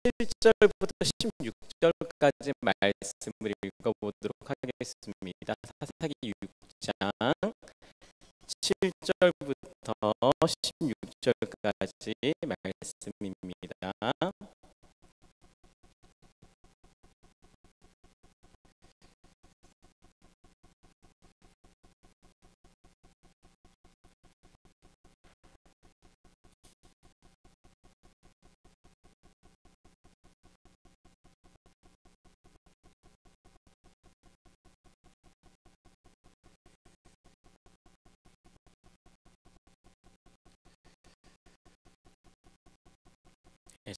7절부터 16절까지 말씀을 읽어보도록 하겠습니다. 사사기 6장 7절부터 16절까지 말씀입니다.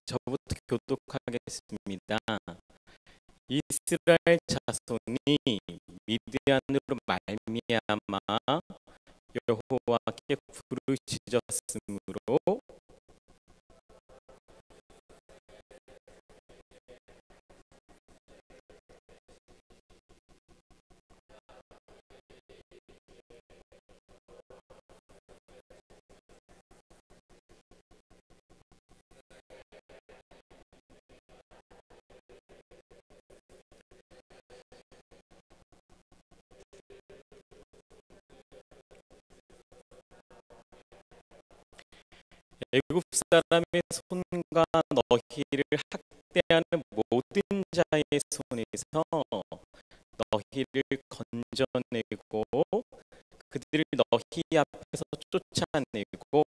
저부터 교독하겠습니다. 이스라엘 자손이 미드안으로 말미암아 여호와께 부르짖었으므로 애굽 사람의 손과 너희를 학대하는 모든 자의 손에서 너희를 건져내고 그들을 너희 앞에서 쫓아내고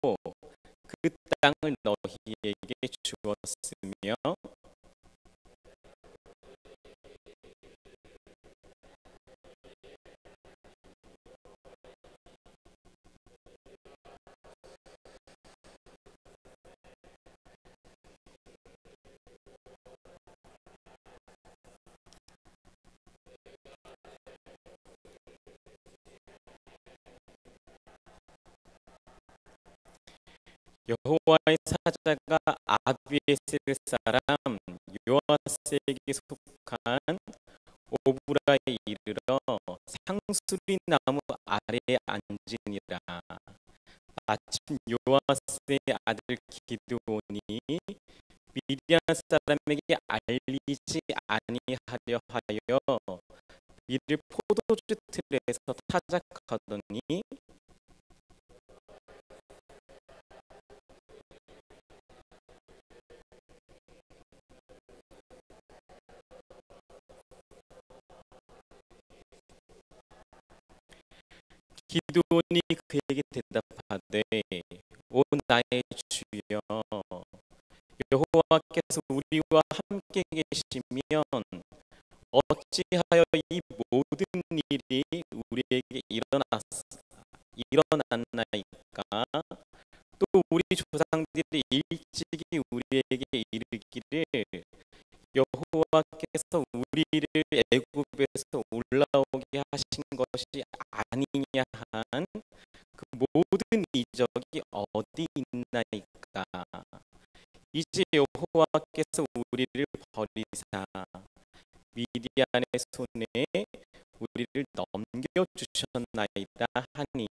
그 땅을 너희에게 주었으며 여호와의 사자가 아비에셀 사람 요아스에게 속한 오브라에 이르러 상수리 나무 아래에 앉으니라. 마침 요아스의 아들 기드온이 미디안 사람에게 알리지 아니하려 하여 이를 포도주 틀에서 타작하더니 기드온이 그에게 대답하되 오 나의 주여 여호와께서 우리와 함께 계시면 어찌하여 이 모든 일이 우리에게 일어났나이까. 또 우리 조상들이 일찍이 우리에게 이르기를 여호와께서 우리를 애굽에서 올라오게 하신 것이 아니냐 한 그 모든 이적이 어디 있나이까. 이제 여호와께서 우리를 버리사 미디안의 손에 우리를 넘겨주셨나이다 하니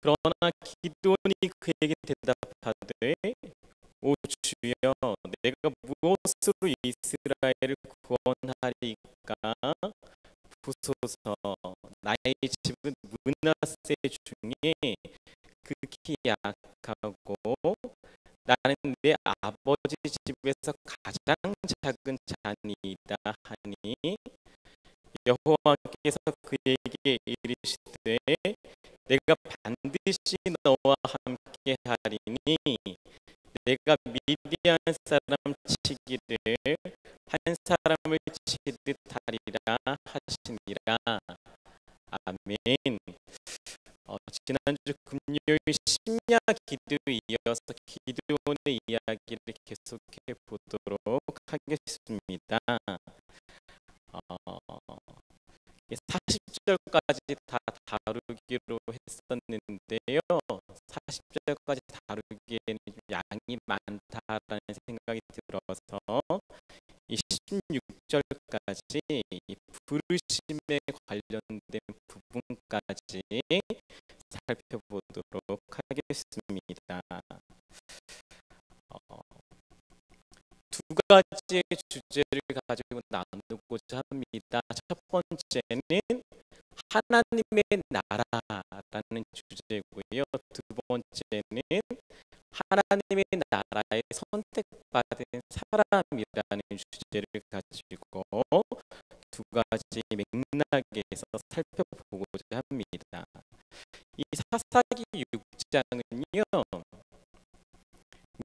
그러나 기드온이 그에게 대답하되 오 주여 내가 무엇으로 이스라엘을 구원하리까. 부소서 나의 집은 므낫세 중에 극히 약하고 나는 내 아버지 집에서 가장 작은 자니이다 하니 여호와께서 그에게 이르시되 내가 반드시 너와 함께 하리니 내가 미디안 사람 치기를 한 사람을 치듯 하리라 하시니라. 아멘. 지난주 금요일 심야 기도에 이어서 기도원의 이야기를 계속해 보도록 하겠습니다. 40절까지 다 다루기로 했었는데요. 40절까지 다루기에는 좀 양이 많다라는 생각이 들어서 이 16절까지 이 부르심에 관련된 부분까지 살펴보도록 하겠습니다. 어, 두 가지의 주제를 가지고 나누고자 합니다. 첫 번째는 하나님의 나라라는 주제고요. 두 번째는 하나님의 나라에 선택받은 사람이라는 주제를 가지고 두 가지 맥락에서 살펴보고자 합니다. 이 사사기 6장은요,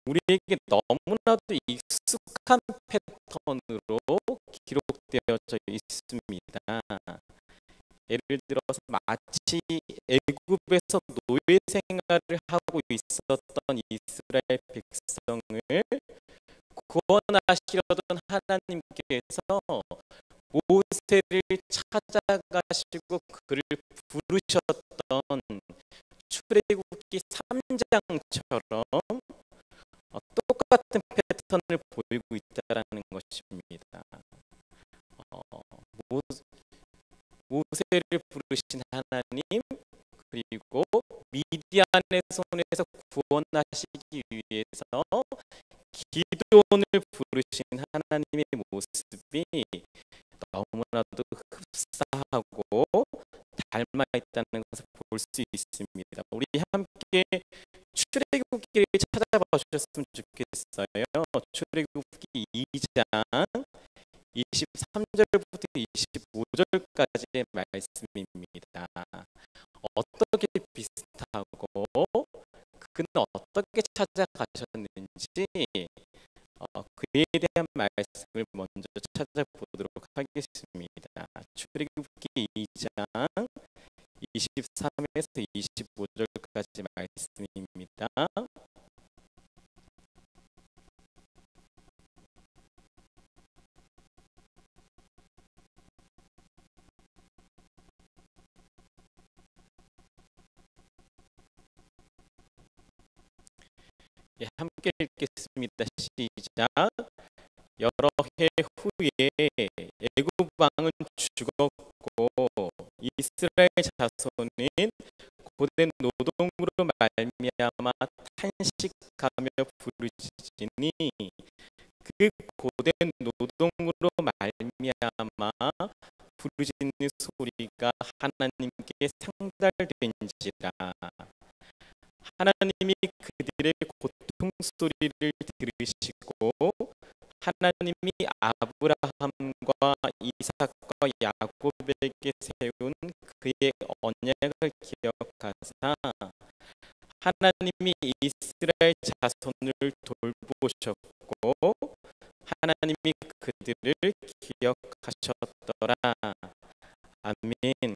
우리에게 너무나도 익숙한 패턴으로 기록되어져 있습니다. 예를 들어서 마치 애굽에서 노예 생활을 하고 있었던 이스라엘 백성을 구원하시려던 하나님께서 모세를 찾아가시고 그를 부르셨던 출애굽기 3장처럼 똑같은 패턴을 보이고 있다라는 것입니다. 모세를 부르신 하나님, 그리고 미디안의 손에서 구원하시기 위해서 기드온을 부르신 하나님의 모습이 너무나도 흡사하고 닮아 있다는 것을 볼 수 있습니다. 우리 함께 출애굽기를 찾아봐 주셨으면 좋겠어요. 출애굽기 2장 23절부터 25절까지의 말씀입니다. 어떻게 비슷하고 그는 어떻게 찾아가셨는지 그에 대한 말씀을 먼저 찾아보도록 하겠습니다. 출애굽기 2장 23에서 25절까지 말씀입니다. 예, 함께 읽겠습니다. 시작. 여러 해 후에 애굽 왕은 죽었고 이스라엘 자손은 고된 노동으로 말미암아 탄식하며 부르짖으니 그 고된 노동으로 말미암아 부르짖는 소리가 하나님께 상달된지라. 하나님이 그들의 고통 소리를 들으시고 하나님이 아브라함과 이삭과 야곱에게 세운 그의 언약을 기억하사 하나님이 이스라엘 자손을 돌보셨고 하나님이 그들을 기억하셨더라. 아멘.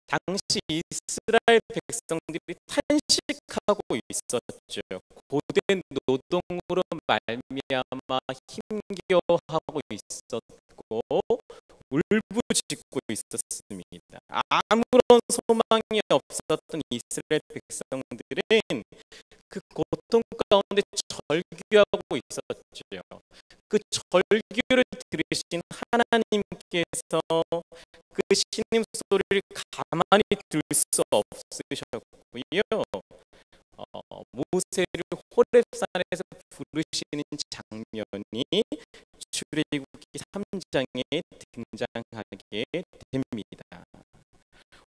당시 이스라엘 백성들이 탄식하고 있었죠. 고된 노동으로 말미암아 힘겨워하고 있었고 울부짖고 있었습니다. 아무런 소망이 없었던 이스라엘 백성들은 그 고통 가운데 절규하고 있었죠. 그 절규를 들으신 하나님께서 그 신음소리를 가만히 들 수 없으셨고요. 모세를 호렙산에서 부르시는 장면이 출애굽기 3장에 등장하게 됩니다.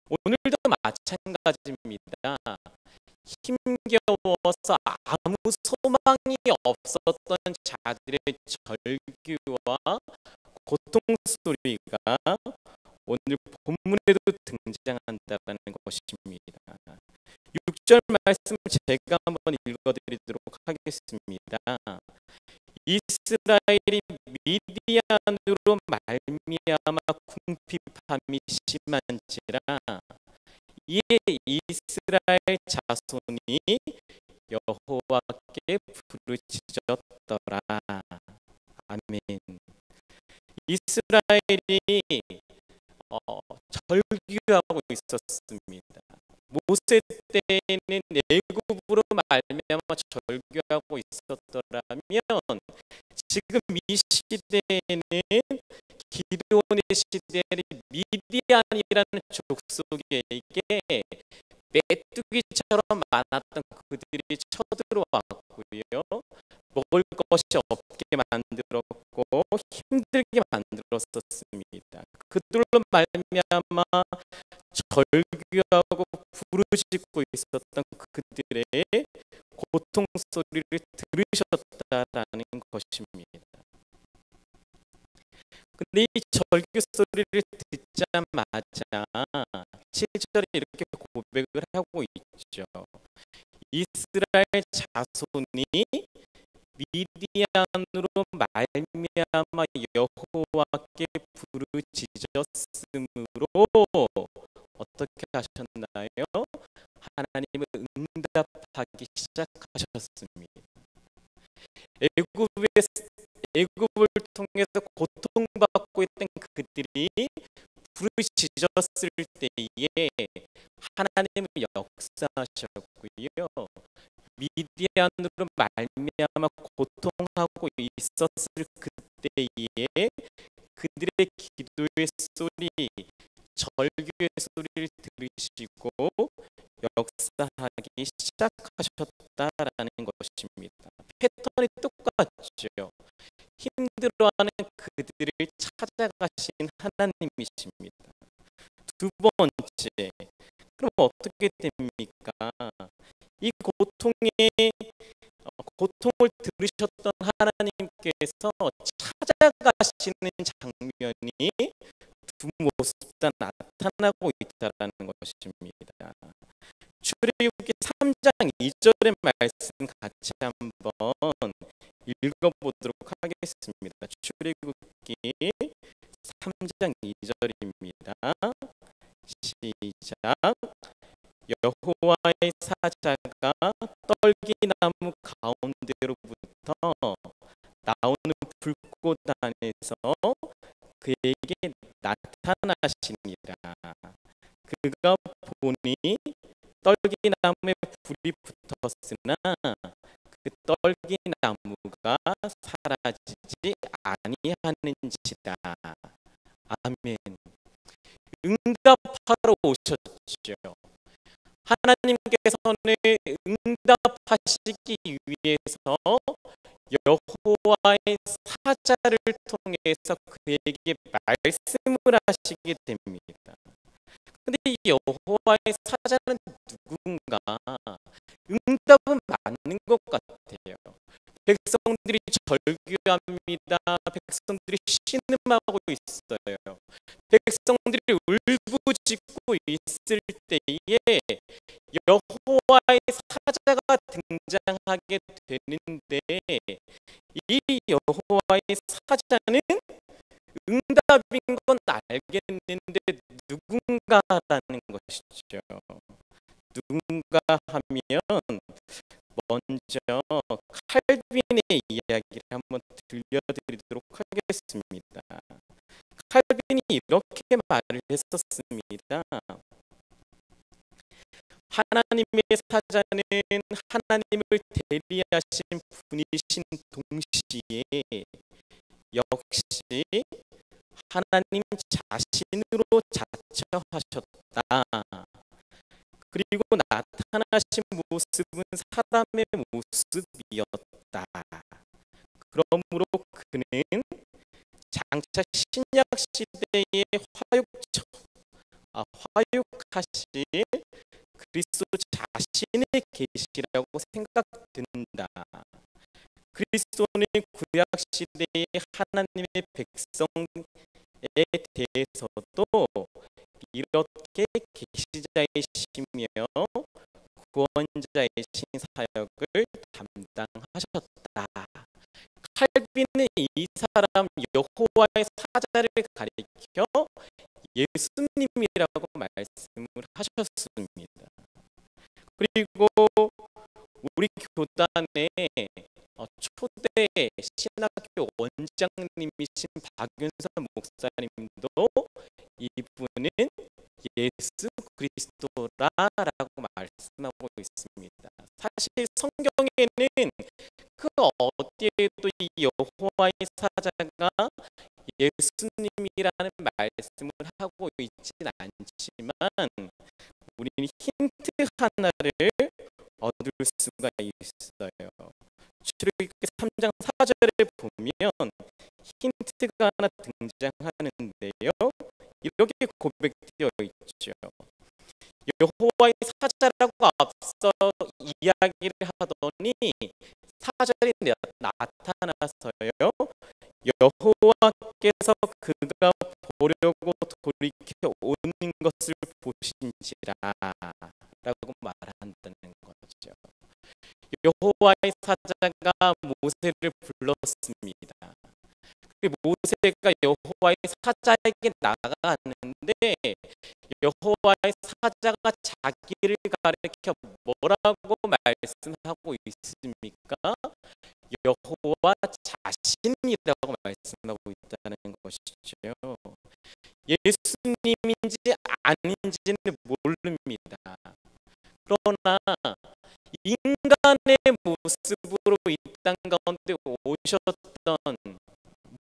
오늘도 마찬가지입니다. 힘겨워서 아무 소망이 없었던 자들의 절규와 고통 소리가 오늘 본문에도 등장한다는 것입니다. 6절 말씀 제가 한번 읽어드리도록 하겠습니다. 이스라엘이 미디안으로 말미암아 궁핍함이 심한지라 이에 이스라엘 자손이 여호와께 부르짖었더라. 아멘. 이스라엘이 절규하고 있었습니다. 모세 때에는 애굽으로 말미암아 절규하고 있었더라면 지금 이 시대에는 기드온의 시대에는 미디안이라는 족속에게 메뚜기처럼 많았던 그들이 쳐들어왔고요. 먹을 것이 없게 만들었고 힘들게 만들었었습니다. 그들로 말미암아 절규하고 부르짖고 있었던 그들의 고통 소리를 들으셨다라는 것입니다. 근데 이 절규 소리를 듣자마자 7절에 이렇게 고백을 하고 있죠. 이스라엘 자손이 미디안으로 말미암아 여호와께 부르짖었으므로 어떻게 하셨나요? 하나님을 응답하기 시작하셨습니다. 애굽을 통해서 고통받고 있던 그들이 부르짖었을 때에 하나님은 역사하셨고요. 미디안으로 말미암아 고통하고 있었을 그때에 그들의 기도의 소리, 절규의 소리를 들으시고 역사하기 시작하셨다라는 것입니다. 패턴이 똑같죠. 힘들어하는 그들을 찾아가신 하나님이십니다. 두 번째, 그럼 어떻게 됩니까? 이 고통을 들으셨던 하나님께서 찾아가시는 장면이 두 모습 다 나타나고 있다는 것입니다. 출애굽기 3장 2절의 말씀 같이 한번 읽어보도록 하겠습니다. 출애굽기 3장 2절입니다. 시작. 여호와의 사자가 떨기나무 가운데로부터 나오는 불꽃 안에서 그에게 나타나시니라. 그가 보니 떨기나무에 불이 붙었으나 그 떨기나무가 사라지지 아니하는지라. 아멘. 응답하러 오셨죠. 하나님께서는 응답하시기 위해서 여호와의 사자를 통해서 그에게 말씀을 하시게 됩니다. 근데 이 여호와의 사자는 누군가? 응답은 맞는 것 같아요. 백성들이 절규합니다. 백성들이 신음하고 있어요. 백성들이 울부짖고 있을 때에 여호와의 사자가 등장하게 되는데 이 여호와의 사자는 응답인 건 알겠는데 누군가라는 것이죠. 누군가 하면 먼저 칼빈의 이야기를 한번 들려드리도록 하겠습니다. 칼빈이 이렇게 말을 했었습니다. 하나님의 사자는 하나님을 대리하신 분이신 동시에 역시 하나님 자신으로 자처하셨다. 그리고 나타나신 모습은 사람의 모습이었다. 그러므로 그는 장차 신약 시대의 화육하실 그리스도 자신의 계시라고 생각된다. 그리스도는 구약 시대의 하나님의 백성에 대해서도 이렇게 계시자이시며 구원자이신 사역을 담당하셨다. 칼빈은 이 사람 여호와의 사자를 가리켜 예수님이라고 말씀을 하셨습니다. 그리고 우리 교단의 초대 신학교 원장님이신 박윤선 목사님도 이분은 예수 그리스도라라고 말씀하고 있습니다. 사실 성경에는 그 어디에도 이 여호와의 사자가 예수님이라는 말씀을 하고 있진 않지만 우리는 힌트 하나를 얻을 수가 있어요. 출애굽기 3장 4절에 보면 힌트가 하나 등장하는데요. 이렇게 고백되어 있죠. 여호와의 사자라고 앞서 이야기를 하더니 사절이 나타나서요. 여호와께서 그가 보려고 돌이켜 오는 것을 보신지라 라고 말한다는 거죠. 여호와의 사자가 모세를 불렀습니다. 모세가 여호와의 사자에게 나가는데 여호와의 사자가 자기를 가리켜 뭐라고 말씀하고 있습니까? 여호와 자신이라고 말씀하고 있다는 것이죠. 예수님인지 아닌지는 모릅니다. 그러나 인간의 모습으로 이 땅 가운데 오셨던,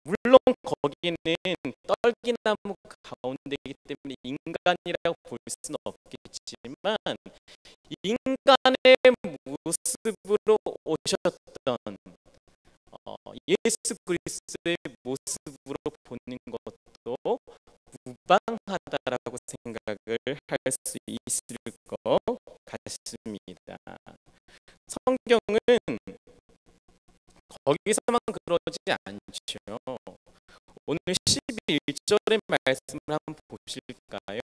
물론 거기는 떨기나무 가운데이기 때문에 인간이라고 볼 수는 없겠지만 인간의 모습으로 오셨던 예수 그리스도의 모습으로 보는 것도 무방하다라고 생각을 할 수 있을 것 같습니다. 성경은 거기서만 그러지 않죠. 오늘 11절의 말씀을 한번 보실까요?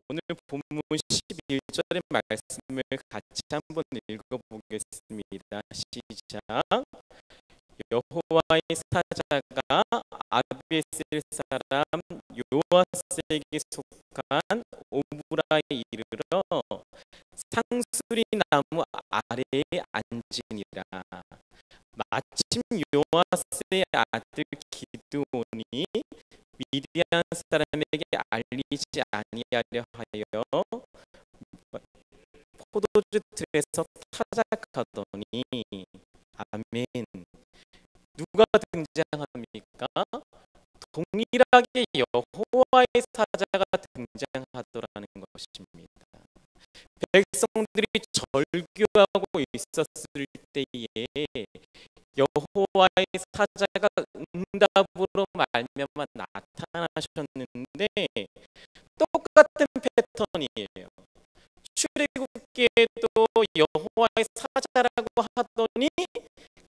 오늘 본문 11절의 말씀을 같이 한번 읽어보겠습니다. 시작. 여호와의 사자가 아비에셀 사람 요아스에게 속한 오브라에 이르러 상수리 나무 아래에 앉으니라. 마침 요아스의 아들 기드온이 미디안 사람에게 알리지 아니하려 하여 포도주 틀에서 타작하더니, 아멘. 누가 등장합니까? 동일하게 여호와의 사자가 등장하더라는 것입니다. 백성들이 절규하고 있었을 때에 여호와의 사자가 응답으로 말미암아 나타나셨는데 똑같은 패턴이에요. 출애굽기에도 여호와의 사자라고 하더니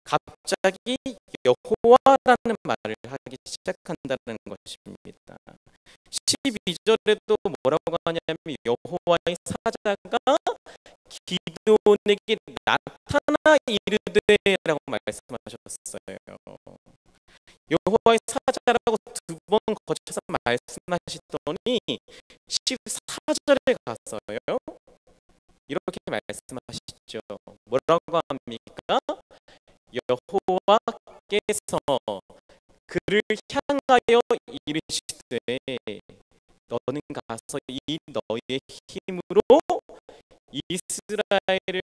갑자기 여호와라는 말을 하기 시작한다는 것입니다. 12절에도 뭐라고 하냐면 여호와의 사자가 기드온에게 나타나 이르되라고 말씀하셨어요. 여호와의 사자라고 두 번 거쳐서 말씀하시더니 14절에 갔어요. 이렇게 말씀하시죠. 뭐라고 합니까? 여호와께서 그를 향하여 이르시되 너는 가서 이 너의 힘으로 이스라엘을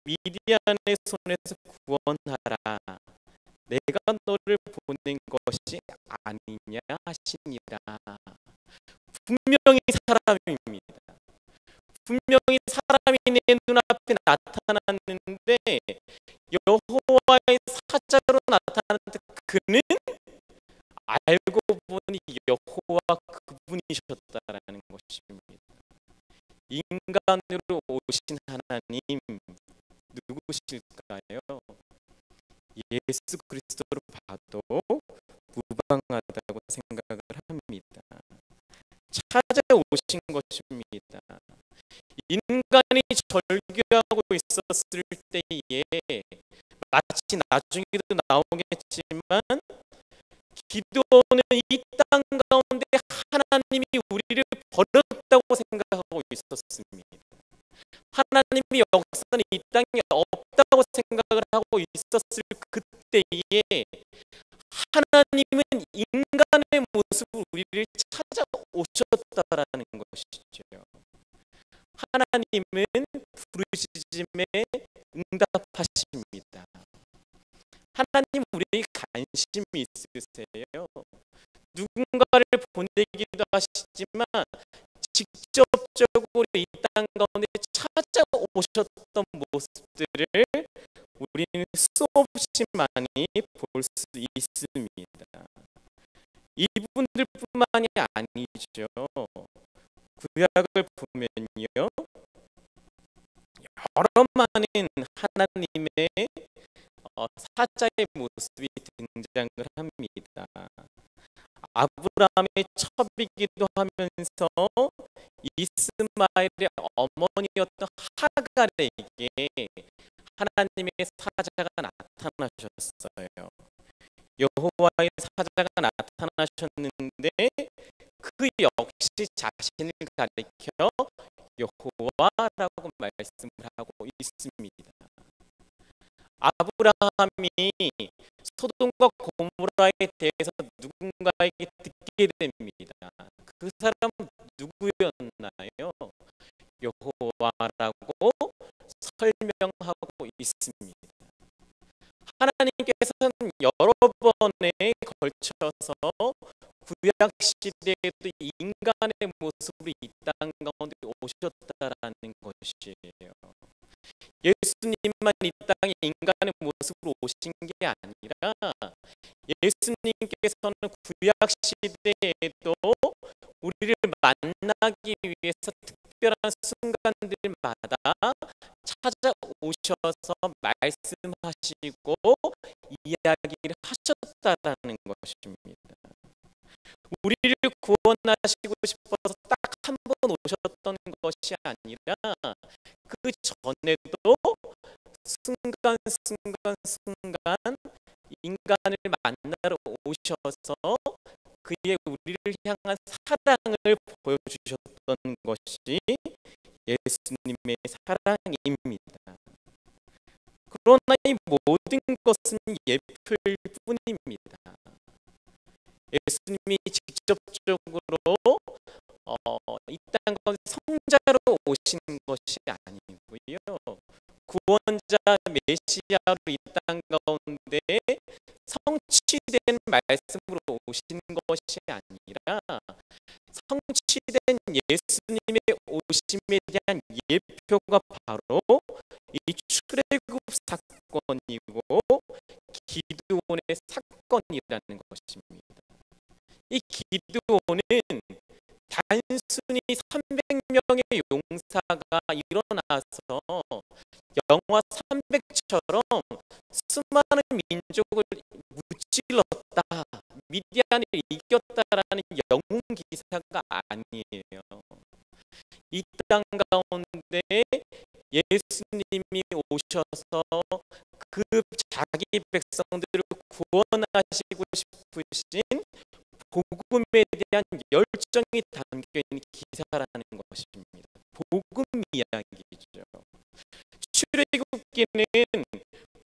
미디안의 손에서 구원하라. 내가 너를 보낸 것이 아니냐 하시니라. 분명히 사람입니다. 분명히 사람이 내 눈앞에 나타났는데 여호와의 사자로 나타났는데 그는 알고 보니 여호와 그분이셨다라는 것입니다. 인간으로 오신 하나님 누구실까요? 예수 그리스도로 봐도 무방하다고 생각을 합니다. 찾아오신 것입니다. 인간이 절규하고 있었을 때에 마치 나중에도 나오겠지만 기도는 이 땅 가운데 하나님이 우리를 버렸다고 생각하고 있었습니다. 하나님이 역사는 이 땅에 없다고 생각을 하고 있었을 그때에 하나님은 인간의 모습으로 우리를 찾아오셨다라는 것이죠. 하나님은 부르짖음에 응답하십니다. 하나님 우리에게 관심이 있으세요. 누군가를 보내기도 하시지만 직접적으로 이 땅 가운데 찾아오셨던 모습들을 우리는 수없이 많이 볼 수 있습니다. 이분들뿐만이 아니죠. 구약을 보면요, 여러 많은 하나님의 사자의 모습이 등장을 합니다. 아브라함의 첩이기도 하면서 이스마엘의 어머니였던 하갈에게 하나님의 사자가 나타나셨어요. 여호와의 사자가 나타나셨는데 그 역시 자신을 가리켜 여호와라고 말씀을 하고 있습니다. 아브라함이 소돔과 고모라에 대해서 누군가에게 듣게 됩니다. 그 사람은 누구였나요? 여호와라고 설명하고 있습니다. 하나님께서는 여러 번에 걸쳐서 구약 시대에도 인간의 모습으로 이 땅 가운데 오셨다라는 것이에요. 예수님만 이 땅에 인간의 모습으로 오신 게 아니라 예수님께서는 구약 시대에도 우리를 만나기 위해서 특별한 순간들마다 찾아오셔서 말씀하시고 이야기를 하셨다라는 것입니다. 우리를 구원하시고 싶어서 딱 한 번 오셨던 것이 아니라 그 전에도 순간 인간을 만나러 오셔서 그의 우리를 향한 사랑을 보여주셨던 것이 예수님의 사랑입니다. 그러나 이 모든 것은 예표일 뿐입니다. 예수님이 직접적으로 이 땅 가운데 성자로 오신 것이 아니고요, 구원자 메시아로 이 땅 가운데 성취된 말씀으로 오신 것이 아니라 성취된 예수님의 오심에 대한 예표가 바로 이 출애굽 사건이고 기드온의 사건이라는 것입니다. 이 기드온은 단순히 300명의 용사가 일어나서 영화 300처럼 수많은 민족을 무찔렀다, 미디안을 이겼다라는 영웅 기사가 아니에요. 이 땅 가운데 예수님이 오셔서 그 자기 백성들을 구원하시고 싶으신 복음에 대한 열정이 담겨있는 기사라는 것입니다. 복음 이야기죠. 출애굽기는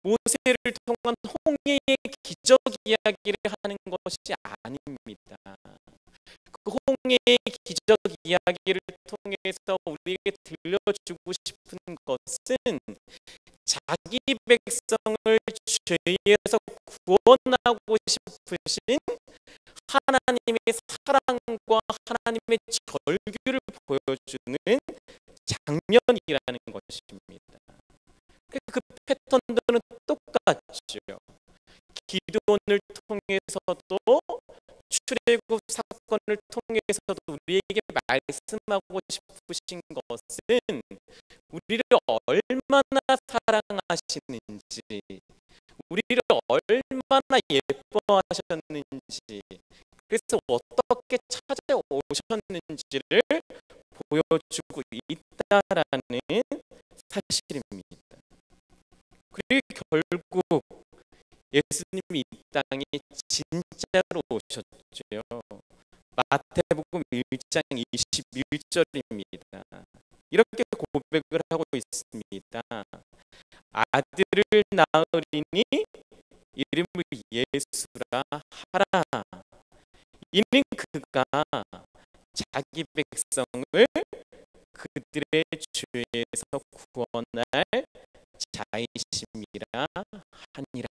모세를 통한 홍해의 기적 이야기를 하는 것이 아닙니다. 그 홍해의 기적 이야기를 통해서 우리에게 들려주고 싶은 것은 자기 백성을 죄에서 구원하고 싶으신 하나님의 사랑과 하나님의 절규를 보여주는 장면이라는 것입니다. 그 패턴들은 똑같죠. 기드온을 통해서도 출애굽 사건을 통해서도 우리에게 말씀하고 싶으신 것은 우리를 얼마나 사랑하시는지, 우리를 얼마나 예뻐하셨는지, 그래서 어떻게 찾아오셨는지를 보여주고 있다라는 사실입니다. 그리고 결국 예수님이 이 땅에 진짜로 오셨죠. 마태복음 1장 21절입니다. 이렇게 고백을 하고 있습니다. 아들을 낳으리니 이름을 예수라 하라. 이는 그가 자기 백성을 그들의 죄에서 구원할 자이심이라 하니라.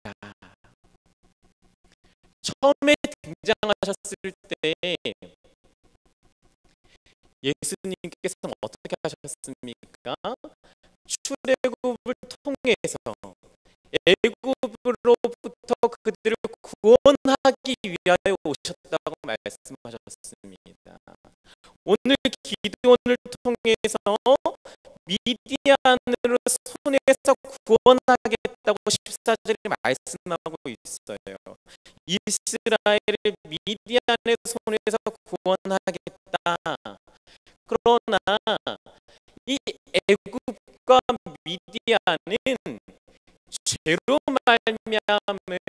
처음에 등장하셨을 때 예수님께서는 어떻게 하셨습니까? 출애굽을 통해서 애굽으로부터 그들을 구원하기 위하여 오셨다고 말씀하셨습니다. 오늘 기드온을 통해서 미디안으로 손에서 구원하겠다고 14절에 말씀하고 있어요. 이스라엘을 미디안의 손에서 구원하겠다. 그러나 이 애굽과 미디안은 죄로 말미암은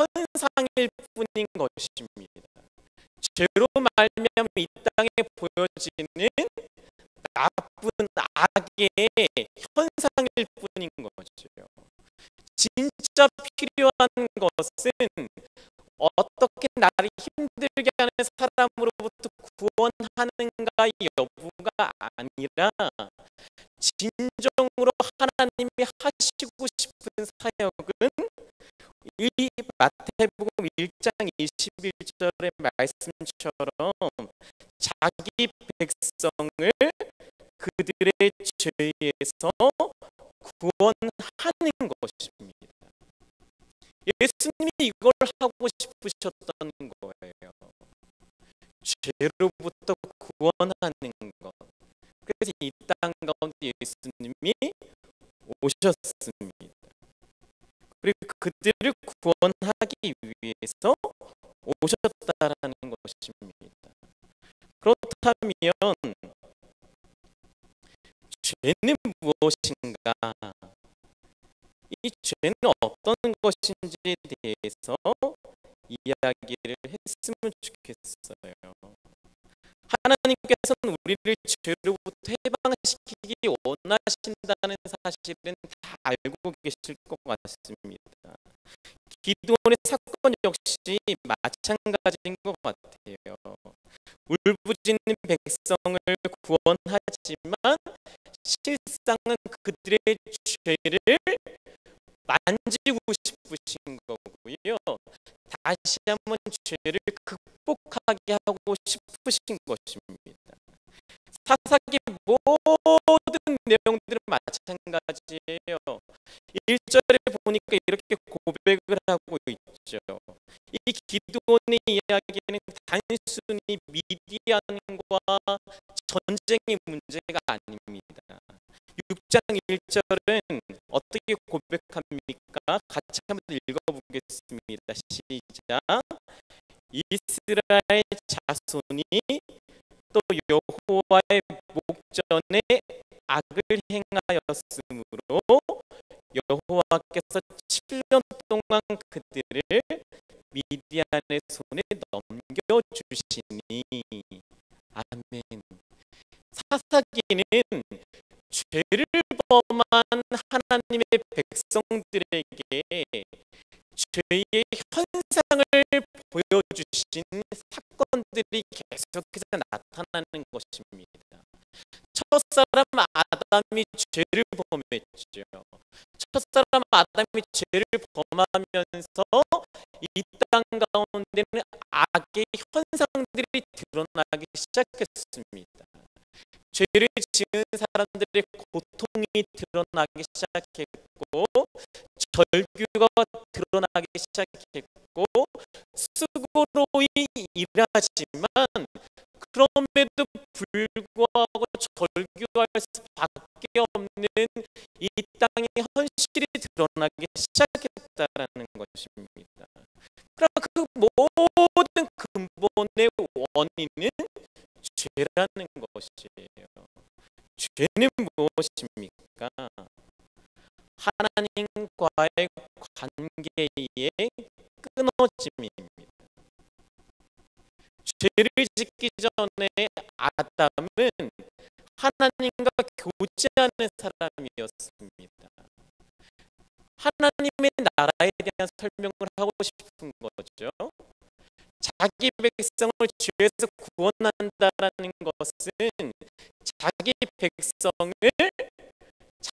현상일 뿐인 것입니다. 죄로 말미암은 이 땅에 보여지는 나쁜 악의 현상일 뿐인 거죠. 진짜 필요한 것은 어떻게 나를 힘들게 하는 사람으로부터 구원하는가의 여부가 아니라 진정으로 하나님이 하시고 싶은 사역은 이 마태복음 1장 21절의 말씀처럼 자기 백성을 그들의 죄에서 구원하는 것입니다. 예수님이 이걸 하고 싶으셨던 거예요. 죄로부터 구원하는 것. 그래서 이 땅 가운데 예수님이 오셨습니다. 그리고 그들을 구원하기 위해서 오셨다라는 것입니다. 그렇다면 죄는 무엇인가? 이 죄는 어떤 것인지에 대해서 이야기를 했으면 좋겠어요. 하나님께서는 우리를 죄로부터 해방시키기 원하신다는 사실은 다 알고 계실 것 같습니다. 기드온의 사건 역시 마찬가지인 것 같아요. 울부짖는 백성을 구원하지만 실상은 그들의 죄를 만지고 싶으신 거고요. 다시 한번 죄를 극복하게 하고 싶으신 것입니다. 사사기 모든 내용들은 마찬가지예요. 1절에 보니까 이렇게 고백을 하고 있죠. 이 기드온의 이야기는 단순히 미디안과 전쟁의 문제가 아닙니다. 6장 1절은 어떻게 고백합니까? 같이 한번 읽어보겠습니다. 시작. 이스라엘 자손이 또 여호와의 목전에 악을 행하였으므로 여호와께서 7년 동안 그들을 미디안의 손에 넘겨주시니. 아멘. 사사기는 죄를 범한 하나님의 백성들에게 죄의 현상을 보여주신 사건들이 계속해서 나타나는 것입니다. 첫사람 아담이 죄를 범했죠. 첫사람 아담이 죄를 범하면서 이 땅 가운데는 악의 현상들이 드러나기 시작했습니다. 죄를 지은 사람들의 고통이 드러나기 시작했고, 절규가 드러나기 시작했고, 수고로이 일하지만 그럼에도 불구하고 절규할 수밖에 없는 이 땅의 현실이 드러나기 시작했다라는 것입니다. 그럼 그 모든 근본의 원인은 죄라는 것이에요. 죄는 무엇입니까? 하나님과의 관계의 끊어짐입니다. 죄를 짓기 전에 아담은 하나님과 교제하는 사람이었습니다. 하나님의 나라에 대한 설명을 하고 싶은 거죠. 자기 백성을 죄에서 구원한다라는 것은 자기 백성을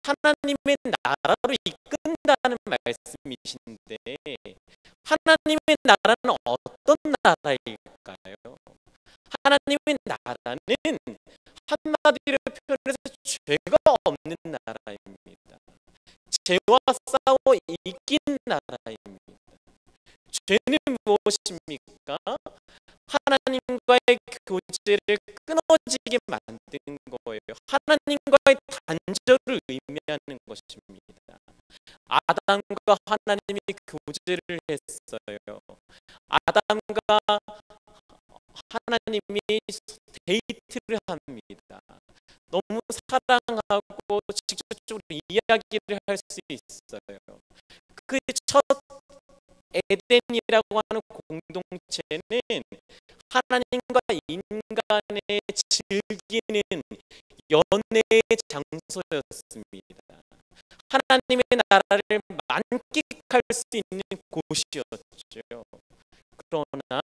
하나님의 나라로 이끈다는 말씀이신데, 하나님의 나라는 어떤 나라일까요? 하나님의 나라는 한마디로 표현해서 죄가 없는 나라입니다. 죄와 싸워 이긴 나라입니다. 죄는 무엇입니까? 하나님과의 교제를 끊어지게 만든 거예요. 하나님과의 단절을 의미하는 것입니다. 아담과 하나님이 교제를 했어요. 아담과 하나님이 데이트를 합니다. 너무 사랑하고 직접적으로 이야기를 할 수 있어요. 그 첫 에덴이라고 하는 공동체는 하나님과 인간의 즐기는 연애의 장소였습니다. 하나님의 나라를 만끽할 수 있는 곳이었죠. 그러나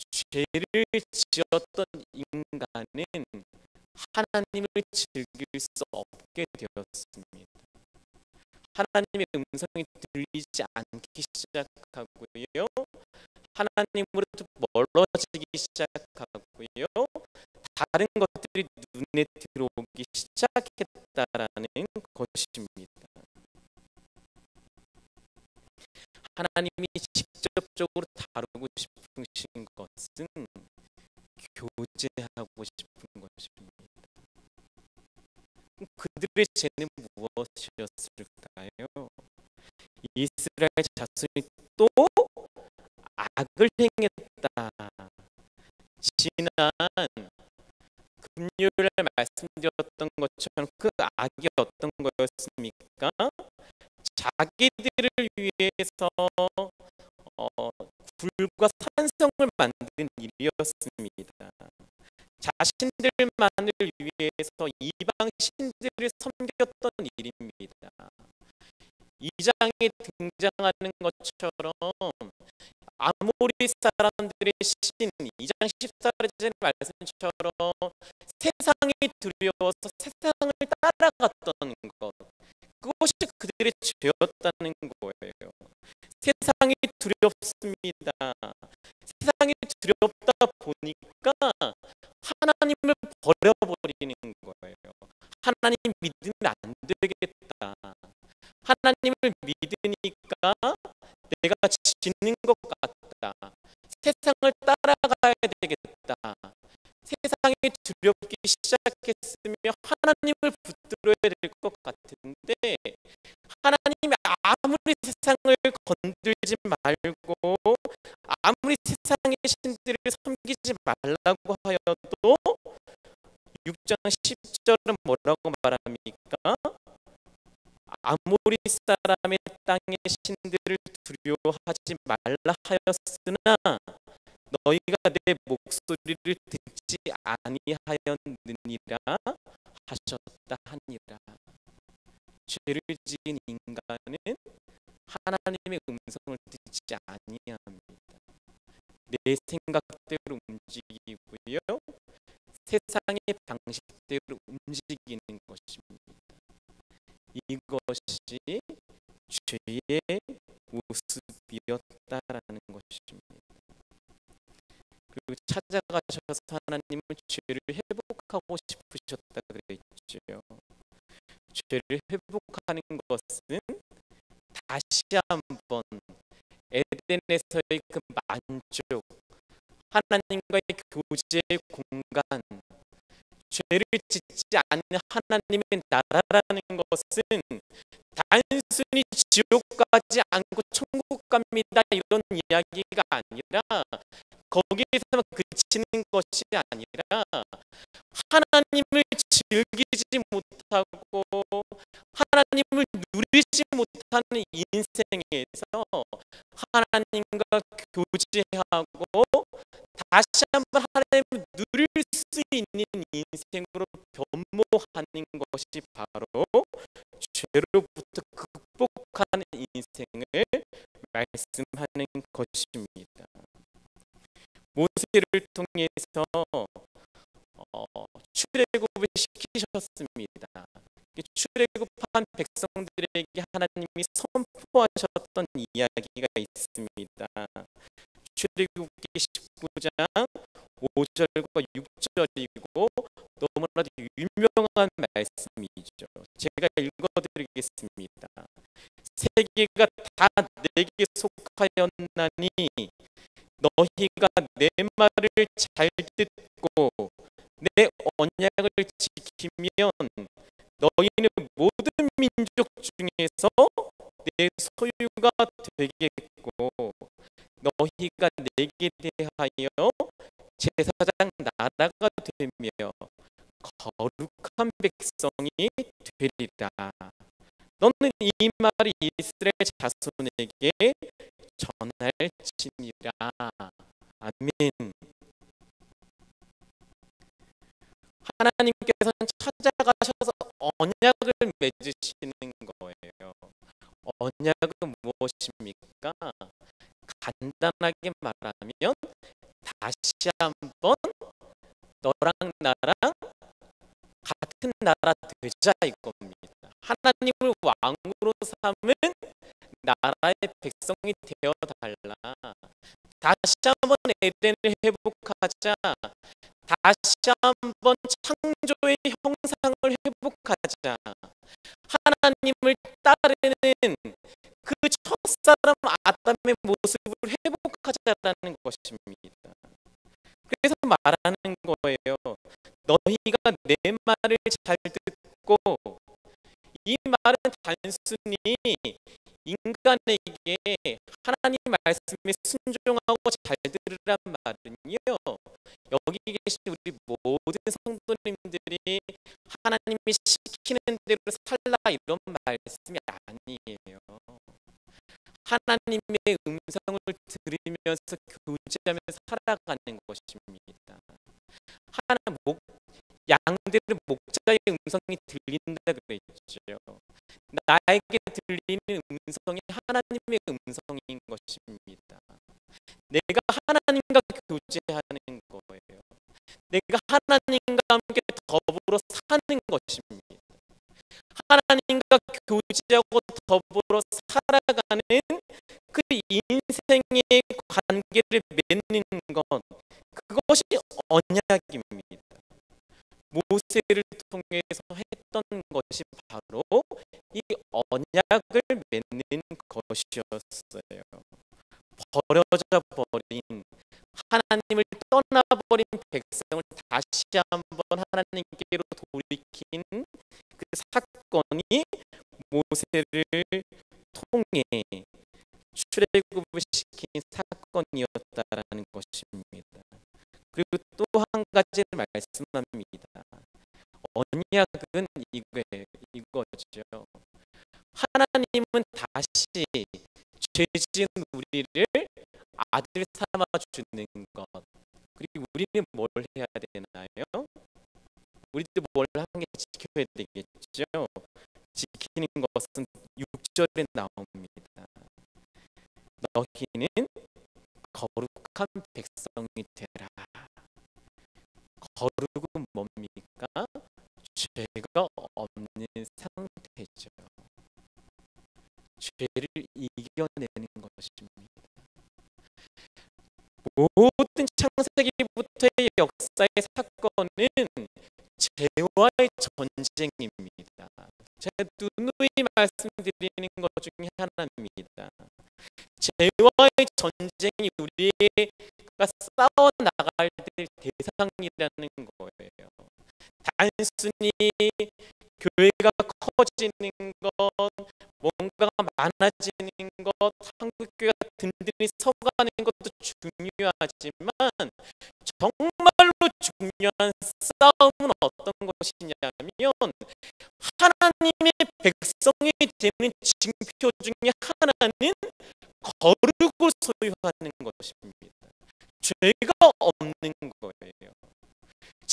죄를 지었던 인간은 하나님을 즐길 수 없게 되었습니다. 하나님의 음성이 들리지 않기 시작하고요. 하나님으로부터 멀어지기 시작하고요. 다른 것들이 눈에 들어오기 시작했다라는 것입니다. 하나님이 직접적으로 다루고 싶으신 것은 교제하고 싶은 것입니다. 그들의 죄는 무엇이었을까요? 이스라엘 자손이 또 악을 행했다. 지난 금요일에 말씀드렸던 것처럼 그 악이 어떤 거였습니까? 자기들을 위해서 굴과 산성을 만든 일이었습니다. 자신들만을 위해서 이방 신들을 섬겼던 일입니다. 이 장에 등장하는 것처럼 아모리 사람들의 신 2장 14절의 말씀처럼 세상이 두려워서 세상을 따라갔던 것, 그것이 그들의 죄였다는 거예요. 세상이 두렵습니다. 세상이 두렵다 보니까 하나님을 버려버리는 거예요. 하나님 믿으면 안 되겠다. 하나님을 믿으니까 내가 지는 것 같다. 세상을 따라가야 되겠다. 세상이 두렵기 시작했으며 하나님을 붙들어야 될 것 같은데, 하나님이 아무리 세상을 건들지 말고 아무리 세상의 신들을 섬기지 말라고 하여도 6장 10절은 뭐라고 말합니까? 아모리 사람의 땅의 신들을 두려워하지 말라 하였으나 너희가 내 목소리를 듣지 아니하였느니라 하셨다 하니라. 죄를 지은 인간은 하나님의 음성을 듣지 아니합니다. 내 생각대로 움직이고요, 세상의 방식대로 움직이는 것입니다. 이것이 죄의 모습이었다라는 것입니다. 그리고 찾아가셔서 하나님은 죄를 회복하고 싶으셨다 그랬죠. 죄를 회복하는 것은 다시 한번 에덴에서의 그 만족, 하나님과의 교제의 공간, 죄를 짓지 않는 하나님의 나라라는 것은 단순히 지옥 가지 않고 천국 갑니다 이런 이야기가 아니라, 거기에서만 그치는 것이 아니라 하나님을 즐기지 못하고 하나님을 누리지 못하는 인생에서 하나님과 교제하고 다시 한번 하나님을 누릴 수 있는 인생으로 변모하는 것이 바로 죄로부터 극복하는 인생을 말씀하는 것입니다. 모세를 통해서 출애굽을 시키셨습니다. 출애굽한 백성들에게 하나님이 선포하셨던 이야기가 있습니다. 출애굽기 19장 5절과 6절이고 너무나도 유명한 말씀이죠. 제가 읽어드리겠습니다. 세계가 다 내게 속하였나니 너희가 내 말을 잘 듣고 내 언약을 지키면 너희는 모든 민족 중에서 내 소유가 되겠고 너희가 내게 대하여 제사장 나라가 되며 거룩한 백성이 되리라. 너는 이 말이 이스라엘 자손에게 전할지니라. 아멘. 하나님께서는 찾아가셔서 언약을 맺으시는 거예요. 언약은 무엇입니까? 간단하게 말하면 다시 한번 너랑 나랑 같은 나라 되자 이겁니다. 하나님을 왕으로 삼은 나라의 백성이 되어달라. 다시 한번 에덴을 회복하자. 다시 한번 창조의 형상을 회복하자. 하나님을 따르는 그 첫사람 아담의 모습을 회복하자라는 것입니다. 그래서 말하는 거예요. 너희가 내 말을 잘 듣고, 이 말은 단순히 인간에게 하나님 말씀에 순종하고 잘 들으란 말은요, 여기 계신 우리 모든 성도님들이 하나님이 시키는 대로 살라 이런 말씀이 아니에요. 하나님의 음성을 들으면서 교제하면서 살아가는 것입니다. 양들은 목자의 음성이 들린다 그랬죠. 나에게 들리는 음성이 하나님의 음성인 것입니다. 내가 하나님과 교제하는 거예요. 내가 하나님과 함께 더불어 사는 것입니다. 하나님과 교제하고 더불어 살아가는 그 인생의 관계를 맺는 것, 그것이 언약입니다. 모세를 통해서 했던 것이 바로 이 언약을 맺는 것이었어요. 버려져 버린, 하나님을 떠나버린 백성을 다시 한번 하나님께로 돌이킨 그 사건이 모세를 통해 출애굽을 시킨 사건이었다라는 것입니다. 그리고 또 한 가지를 말씀합니다. 언약은 이거죠. 하나님은 다시 죄진 우리를 아들 삼아 주는 것. 그리고 우리는 뭘 해야 되나요? 우리도 뭘 한 개 지켜야 되겠죠. 지키는 것은 6절에 나옵니다. 너희는 거룩한 백성이 되라. 거룩은 뭡니까? 죄가 없는 상태죠. 죄를 이겨내는 것입니다. 모든 창세기부터의 역사의 사건은 죄와의 전쟁입니다. 제가 누누이 말씀드리는 것 중에 하나입니다. 죄와의 전쟁이 우리가 싸워 나갈 때 대상이라는 거예요. 단순히 교회가 커지는 것, 뭔가가 많아지는 것, 한국교회가 든든히 서가는 것도 중요하지만 정말로 중요한 싸움은 어떤 것이냐면 하나님의 백성이 되는 징표 중에 하나는 거룩을 소유하는 것입니다. 죄가 없는 거예요.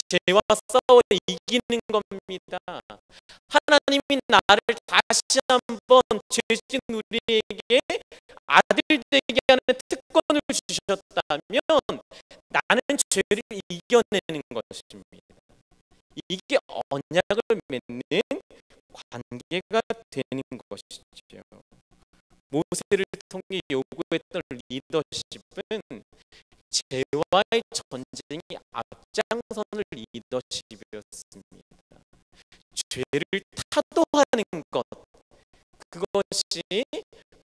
죄와 싸워 이기는 겁니다. 하나님이 나를 다시 한번 죄진 우리에게 아들 되게 하는 특권을 주셨다면 나는 죄를 이겨내는 것입니다. 이게 언약을 맺는 관계가 되는 것이죠. 모세를 통해 요구했던 리더십은 죄와의 전쟁이 앞장서는 리더십이었습니다. 죄를 타도하는 것, 그것이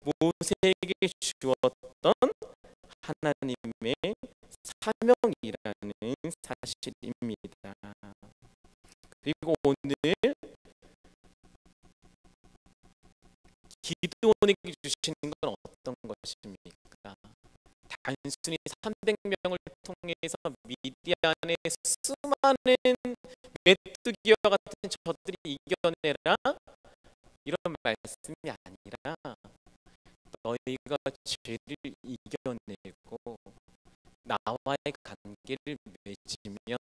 모세에게 주었던 하나님의 사명이라는 사실입니다. 그리고 오늘 기드온에게 주시는 건 어떤 것입니까? 단순히 300명을 통해서 미디안의 수많은 메뚜기와 같은 저들이 이겨내라, 이런 말씀이 아니라 너희가 죄를 이겨내고 나와의 관계를 맺으면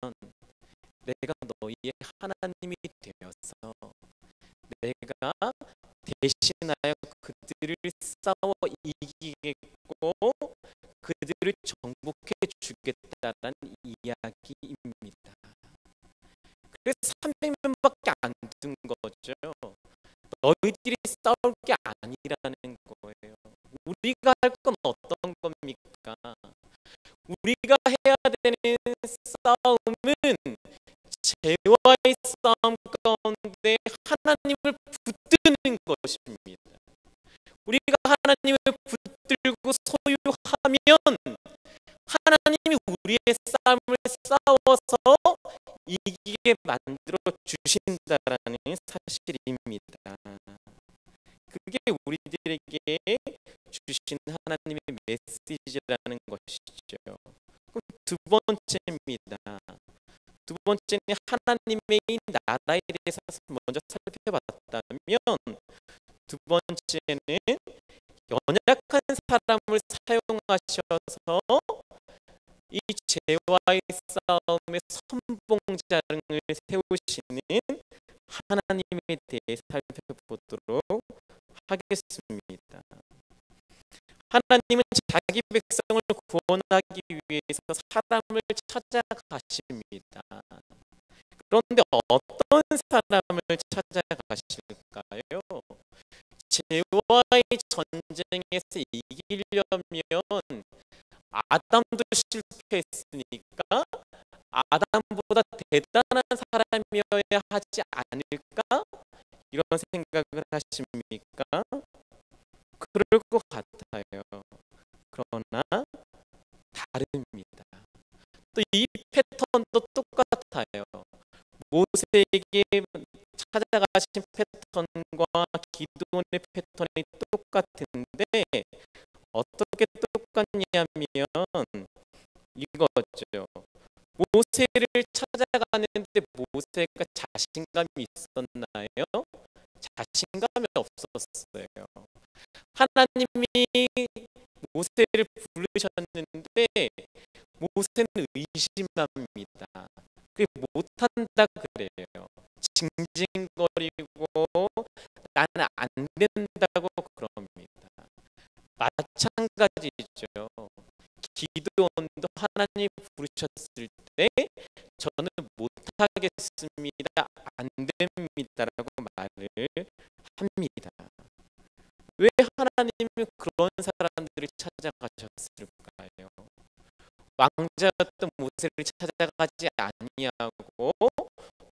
내가 너희의 하나님이 되어서 내가 대신하여 그들을 싸워 이기겠고 그들을 정복해 주겠다는 이야기입니다. 그래서 300명밖에 안 둔 거죠. 너희들이 싸울 게 아니라는 거예요. 우리가 할 건 어떤 겁니까? 우리가 해야 되는 싸움은 죄와의 싸움 가운데 하나님을 붙드는 것입니다. 우리가 하나님을 붙들고 소유하면 하나님이 우리의 싸움을 싸워서 이기게 만들어 주신다라는 사실입니다. 그게 우리들에게 주신 하나님의 메시지라는 것이죠. 그럼 두 번째입니다. 두 번째는 하나님의 이 나라에 대해서 먼저 살펴봤다면, 두 번째는 연약한 사람을 사용하셔서 이 죄와의 싸움의 선봉장을 세우시는 하나님에 대해 살펴보도록 하겠습니다. 하나님은 자기 백성을 구원하기 위해서 사람을 찾아가십니다. 그런데 어떤 사람을 찾아가실까요? 죄와의 전쟁에서 이기려면 아담도 실패했으니까 아담보다 대단한 사람이어야 하지 않을까? 이런 생각을 하십니까? 그럴 것 같아요. 그러나 다릅니다. 또 이 패턴도 똑같아요. 모세에게 찾아가신 패턴과 기드온의 패턴이 똑같은데 어떻게 똑같냐면 이거죠. 모세를 찾아가는데 모세가 자신감이 있었나요? 자신감이 없었어요. 하나님이 모세를 부르셨는데 모세는 의심합니다. 그게 못한다 그래요. 징징거리고 나는 안 된다고 그럽니다. 마찬가지죠. 기드온도 하나님 부르셨을 때 저는 못하겠습니다, 안 됩니다라고 말을 합니다. 왜 하나님은 그런 사람들을 찾아가셨을까요? 왕자였던 모세를 찾아가지 아니하고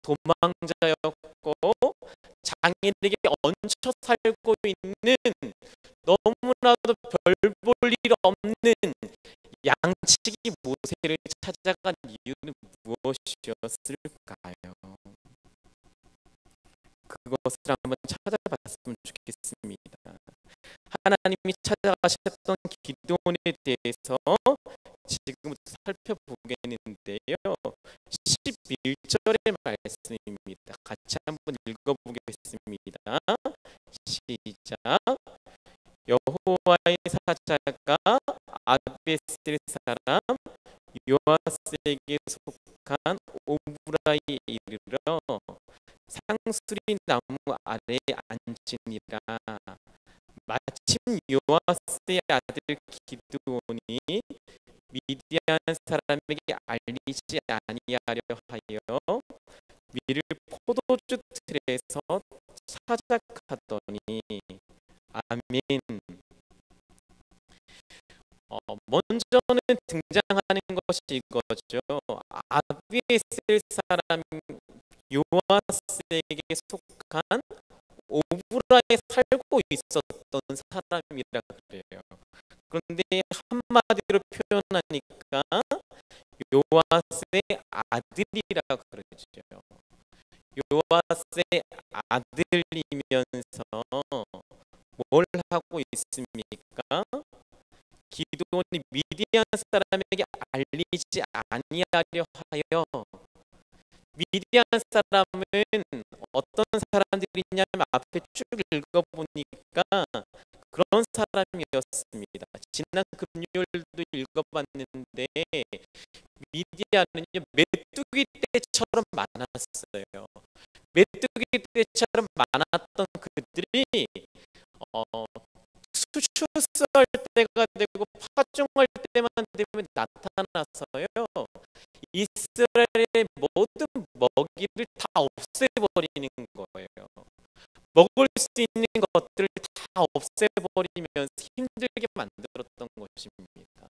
도망자였고 장인에게 얹혀 살고 있는 너무나도 별 볼 일 없는 양치기 모세를 찾아간 이유는 무엇이었을까요? 그것을 한번 찾아봤으면 좋겠습니다. 하나님이 찾아가셨던 기드온에 대해서 지금부터 살펴보겠는데요. 11절의 말씀입니다. 같이 한번 읽어보겠습니다. 시작. 여호와의 사자가 아베셀 사람 요아스에게 속한 오브라이에 이르러 상수리 나무 아래에 앉으니라. 마침 요아스의 아들 기드온이 미디안 사람에게 알리지 아니하려 하여 미를 포도주 틀에서 찾아가더니. 아멘. 먼저는 등장하는 것이 이거죠. 아비에셀 사람 요아스에게 속한 오브라에 살고 있었던 사람이라 그래요. 그런데 한마디로 표현하니까 요아스의 아들이라 그러죠. 요아스의 아들이면서 뭘 하고 있습니까? 기드온이 미디안 사람에게 알리지 아니하려 하여. 미디안 사람은 어떤 사람들이냐면 앞에 쭉 읽어보니까 그런 사람이었습니다. 지난 금요일도 읽어봤는데 미디안은요 메뚜기 떼처럼 많았어요. 메뚜기 떼처럼 많았던 그들이 수수할 때가 되고 파종할 때만 되면 나타나서요 이스라엘의 모든 먹이를 다 없애버리는 거예요. 먹을 수 있는 것들을 다 없애버리면서 힘들게 만들었던 것입니다.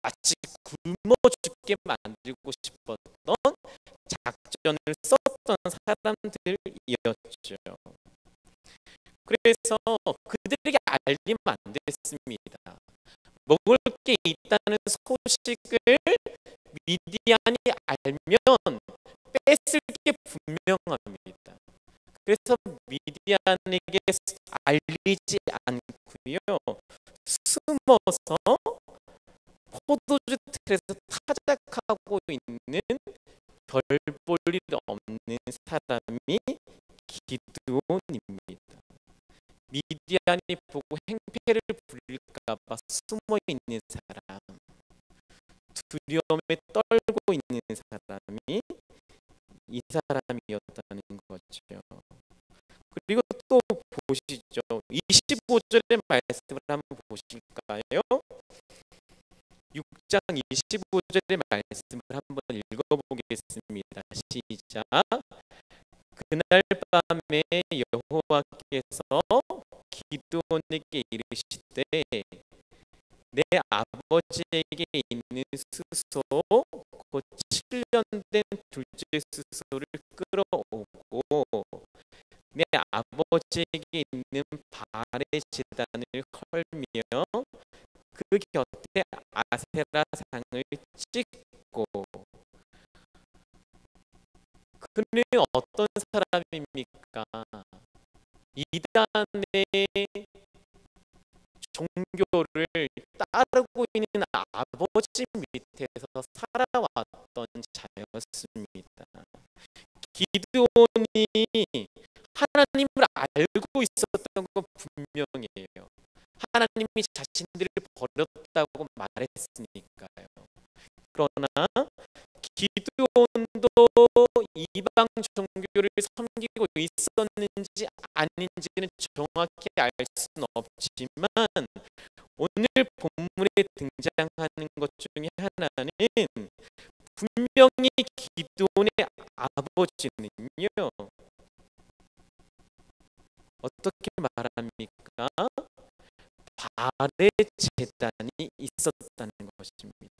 마치 굶어 죽게 만들고 싶었던 작전을 썼던 사람들이었죠. 그래서 그들에게 알리면 안 됐습니다. 먹을 게 있다는 소식을 미디안이 알면 뺏을 게 분명합니다. 그래서 미디안에게 알리지 않고요 숨어서 포도주 틀에서 타작하고 있는 별 볼 일 없는 사람이 기드온입니다. 미디안이 보고 행패를 부릴까봐 숨어 있는 사람, 두려움에 떨고 있는 사람이 이 사람이었다는 거죠. 그리고 또 보시죠. 25절의 말씀을 한번 보실까요? 6장 25절의 말씀을 한번 읽어보겠습니다. 시작. 그날 밤에 여호와께서 기드온에게 이르시되 내 아버지에게 있는 수소 곧 7년 된 둘째 수소를 끌어오고 내 아버지에게 있는 발의 제단을 헐며 그 곁에 아세라 상을 찍고. 그는 어떤 사람입니까? 이단의 종교를 따르고 있는 아버지 밑에서 살아왔던 자였습니다. 기드온이 하나님을 알고 있었던 건 분명해요. 하나님이 자신들을 버렸다고 말했으니까요. 그러나 기드온도 이방 종교를 섬기고 있었는지 아닌지는 정확히 알 수는 없지만 오늘 본문에 등장하는 것 중에 하나는 분명히 기드온의 아버지는요 어떻게 말합니까? 발의 제단이 있었다는 것입니다.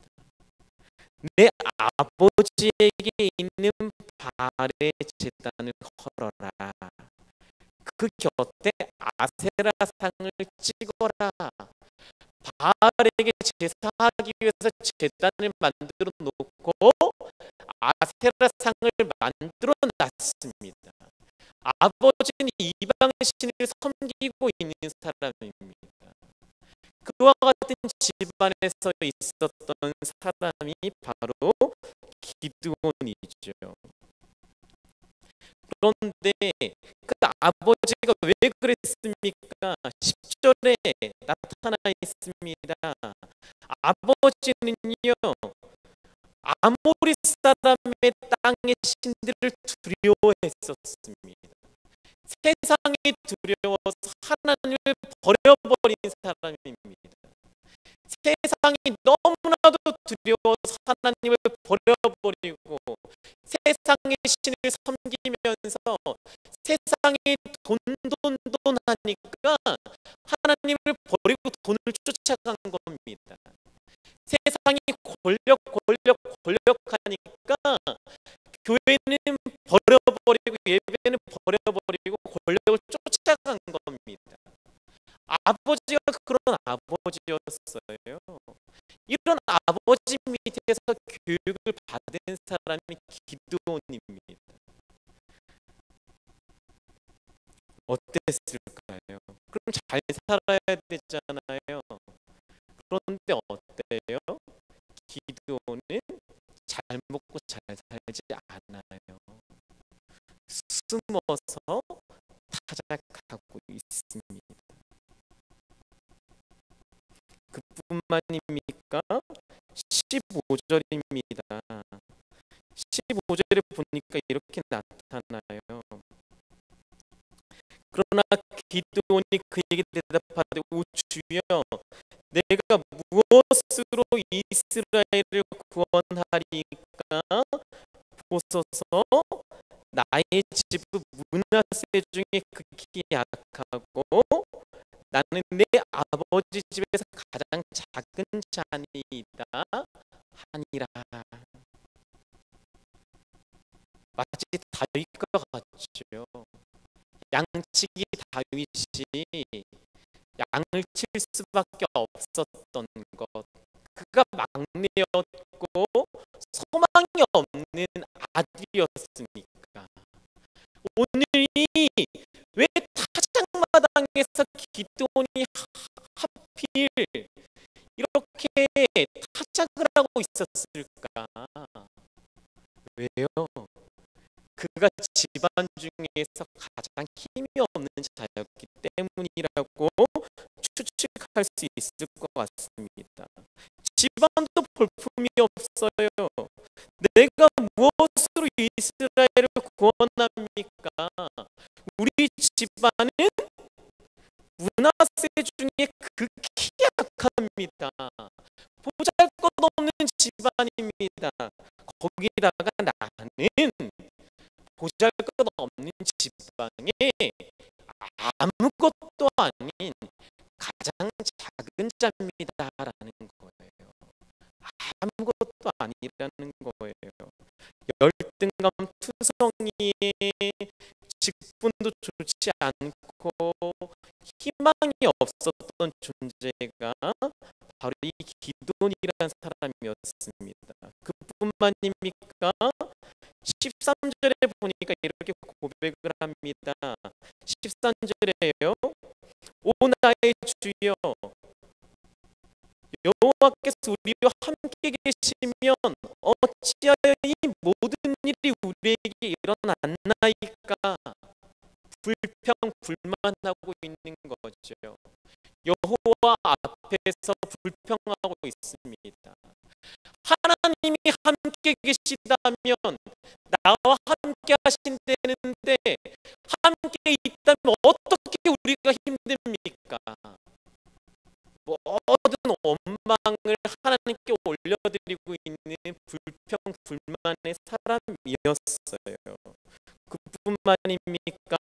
내 아버지에게 있는 발의 제단을 헐어라. 그 곁에 아세라상을 찍어라. 바알에게 제사하기 위해서 제단을 만들어 놓고 아세라상을 만들어 놨습니다. 아버지는 이방의 신을 섬기고 있는 사람입니다. 그와 같은 집안에서 있었던 사람이 바로 기드온이죠. 그런데 그 아버지가 왜 그랬습니까? 10절에 나타나 있습니다. 아버지는요 아모리 사람의 땅의 신들을 두려워했었습니다. 세상이 두려워서 하나님을 버려버린 사람입니다. 세상이 너무나도 하나님을 버려버리고 세상의 신을 섬기면서 세상이 돈 하니까 하나님을 버리고 돈을 쫓아간 겁니다. 세상이 권력 하니까 교회는 버려버리고 예배는 버려버리고 권력을 쫓아간 겁니다. 아버지가 그런 아버지였어요. 이런 아버지 밑에서 교육을 받은 사람이 기드온입니다. 어땠을까요? 그럼 잘 살아야 되잖아요. 그런데 어때요? 기드온은 잘 먹고 잘 살지 않아요. 숨어서 타작하고 있습니다. 그뿐만입니까? 15절입니다. 15절에 보니까 이렇게 나타나요. 그러나 기드온이 그에게 대답하되 오 주여, 내가 무엇으로 이스라엘을 구원하리까? 보소서, 나의 집은 므낫세 중에 극히 약하고 나는 내 아버지 집에서 가장 작은 자니이다 하니라. 마치 다윗과 같죠. 양치기 다윗이 양을 칠 수밖에 없었던 것, 그가 막내였고 소망이 없는 아들이었으니까. 오늘이 왜 타작마당에서 기드온이 하필 이렇게 타작을 하고 있었을까? 왜요? 그가 집안 중에서 가장 힘이 없는 자였기 때문이라고 추측할 수 있을 것 같습니다. 집안도 볼품이 없어요. 내가 무엇으로 이스라엘을 구원합니까? 우리 집안은 므낫세 중에 극히 약합니다. 보잘것없는 집안입니다. 거기다가 나는 보잘것없는 집안에 아무것도 아닌 가장 작은 자입니다라는 거예요. 아무것도 아니라는 거예요. 열등감 투성이에 직분도 좋지 않고 희망이 없었던 존재가 바로 이 기드온이라는 사람이었습니다. 그뿐만입니까? 13절에 보니까 이렇게 고백을 합니다. 13절에요. 오 나의 주여, 여호와께서 우리와 함께 계시면 어찌하여 이 모든 일이 우리에게 일어났나이까? 불평불만하고 있는 거죠. 여호와 앞에서 불평하고 있습니다. 하나님이 함께 계시다면 나와 함께 하신다는데 함께 있다면 어떻게 우리가 힘듭니까? 모든 원망을 하나님께 올려드리고 있는 불평불만의 사람이었어요. 그뿐만입니까?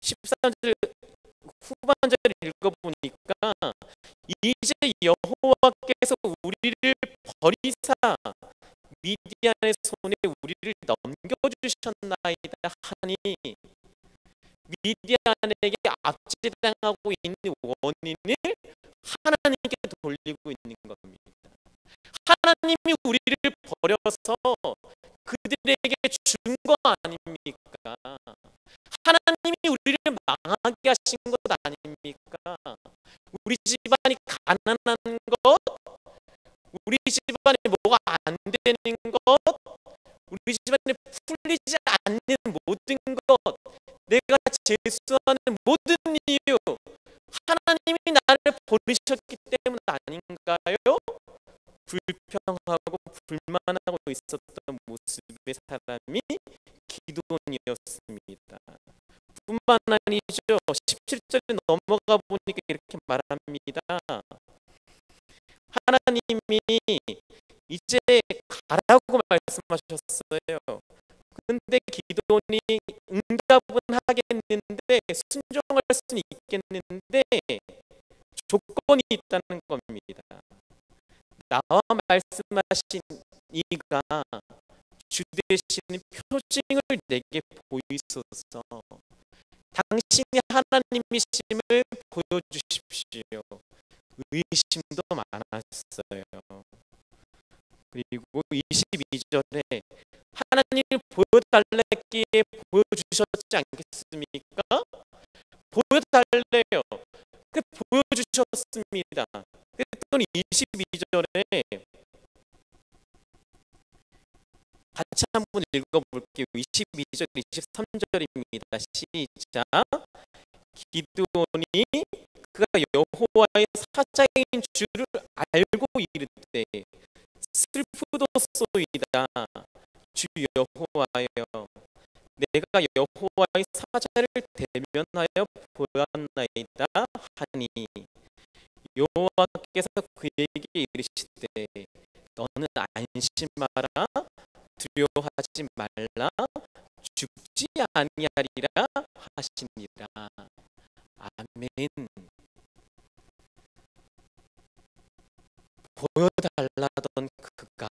13절 후반절을 읽어보니까 이제 여호와께서 우리를 버리사 미디안의 손에 우리를 넘겨주셨나이다 하니 미디안에게 압제당하고 있는 원인을 하나님께 돌리고 있는 겁니다. 하나님이 우리를 버려서 그들에게 준 거 아닙니까? 하나님이 우리를 망하게 하신 것 아닙니까? 우리 집안이 가난한 것, 우리 집안에 뭐가 안 되는 것, 우리 집안에 풀리지 않는 모든 것, 내가 재수하는 모든 이유, 하나님이 나를 버리셨기 때문 아닌가요? 불평하고 불만하고 있었던 모습의 사람이 기드온이었습니다. 뿐만 아니죠. 17절에 넘어가 보니까 이렇게 말합니다. 하나님이 이제 가라고 말씀하셨어요. 근데 기도원이 응답은 하겠는데 순종할 수는 있겠는데 조건이 있다는 겁니다. 나와 말씀하신 이가 주 되시는 표징을 내게 보이소서. 당신이 하나님이심을 보여주십시오. 의심도 많았어요. 그리고 22절에 하나님을 보여달랬기에 보여주셨지 않겠습니까? 보여달래요. 그 보여주셨습니다. 그랬더니 22절에 같이 한번 읽어볼게요. 22절, 23절입니다. 시작. 기드온이 그가 여호와의 사자인 줄을 알고 이르되 슬프도소이다. 주 여호와여, 내가 여호와의 사자를 대면하여 보았나이다 하니 여호와께서 그에게 이르시되 너는 안심하라, 두려워하지 말라, 죽지 아니하리라 하시니라. 아멘. 보여달라던 그가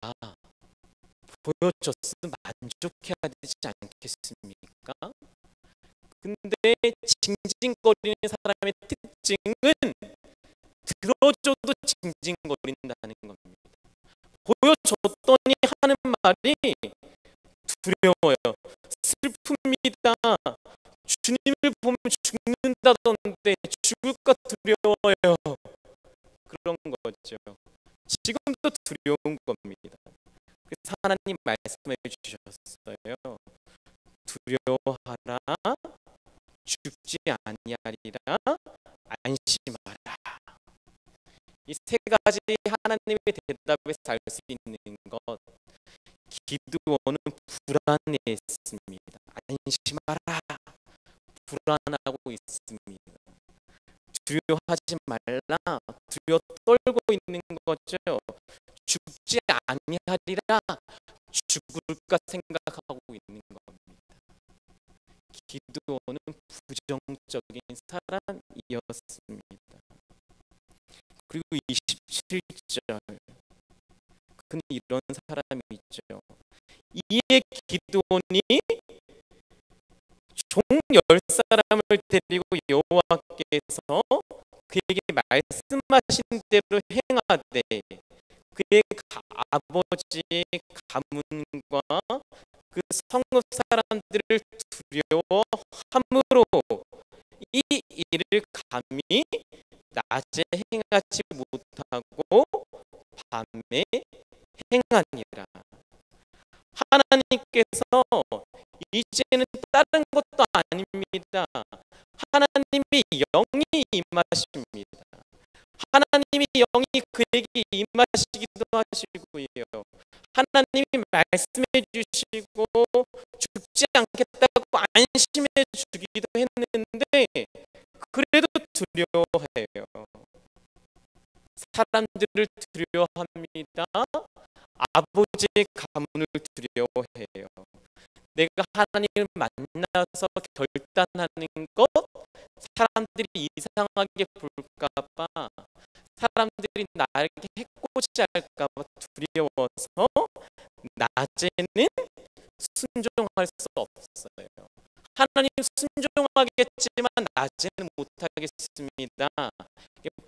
보여줬으면 만족해야 되지 않겠습니까? 근데 징징거리는 사람의 특징은 들어줘도 징징거린다는 겁니다. 보여줬더니 하는 말이 두려워요. 슬픕니다. 주님을 보면 죽는다던데 죽을까 두려워요. 그런 거죠. 지금도 두려운 겁니다. 그래서 하나님 말씀해 주셨어요. 두려워하라, 죽지 아니하리라, 안심하라. 이 세 가지 하나님의 대답에서 알 수 있는 것. 기드온은 불안해했습니다. 안심하라, 불안하고 있습니다. 두려워하지 말라, 두려워 떨고 있는 거죠. 죽지 아니하리라, 죽을까 생각하고 있는 겁니다. 기드온은 부정적인 사람이었습니다. 그리고 27절, 근데 이런 사람이 있죠. 이에 기드온이 종 10사람을 데리고 여호와께서 그에게 말씀하신 대로 행하되 그의 아버지 가문과 그 성읍 사람들을 두려워함으로 이 일을 감히 낮에 행하지 못하고 밤에 행하니라. 하나님께서 이제는 다른 것도 아닙니다. 하나님이 영이 임하십니다. 하나님이 영이 그에게 임하시기도 하시고요. 하나님이 말씀해 주시고 죽지 않겠다고 안심해 주기도 했는데 그래도 두려워해요. 사람들을 두려워합니다. 아버지의 가문을 두려워해요. 내가 하나님을 만나서 결단하는 것, 사람들이 이상하게 볼까봐, 사람들이 나에게 해코지 할까봐 두려워서 낮에는 순종할 수 없어요. 하나님 순종하겠지만 낮에는 못하겠습니다.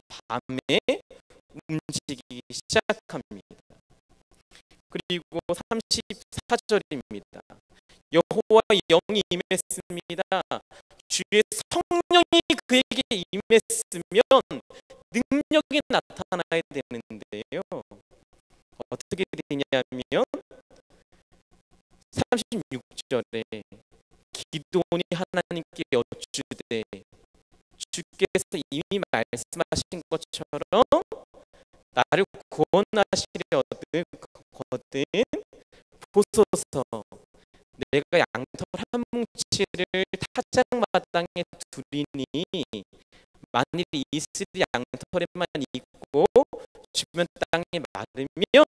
밤에 움직이기 시작합니다. 그리고 34절입니다. 여호와의 영이 임했습니다. 주의 성령이 그에게 임했으면 능력이 나타나야 되는데요. 어떻게 되냐면 36절에 기드온이 하나님께 여쭈되 주께서 이미 말씀하신 것처럼 나를 구원하시려거든 보소서. 내가 양털 한 뭉치를 타작마당에 두리니 만일 이슬이 양털에만 있고 주변 땅에 마르면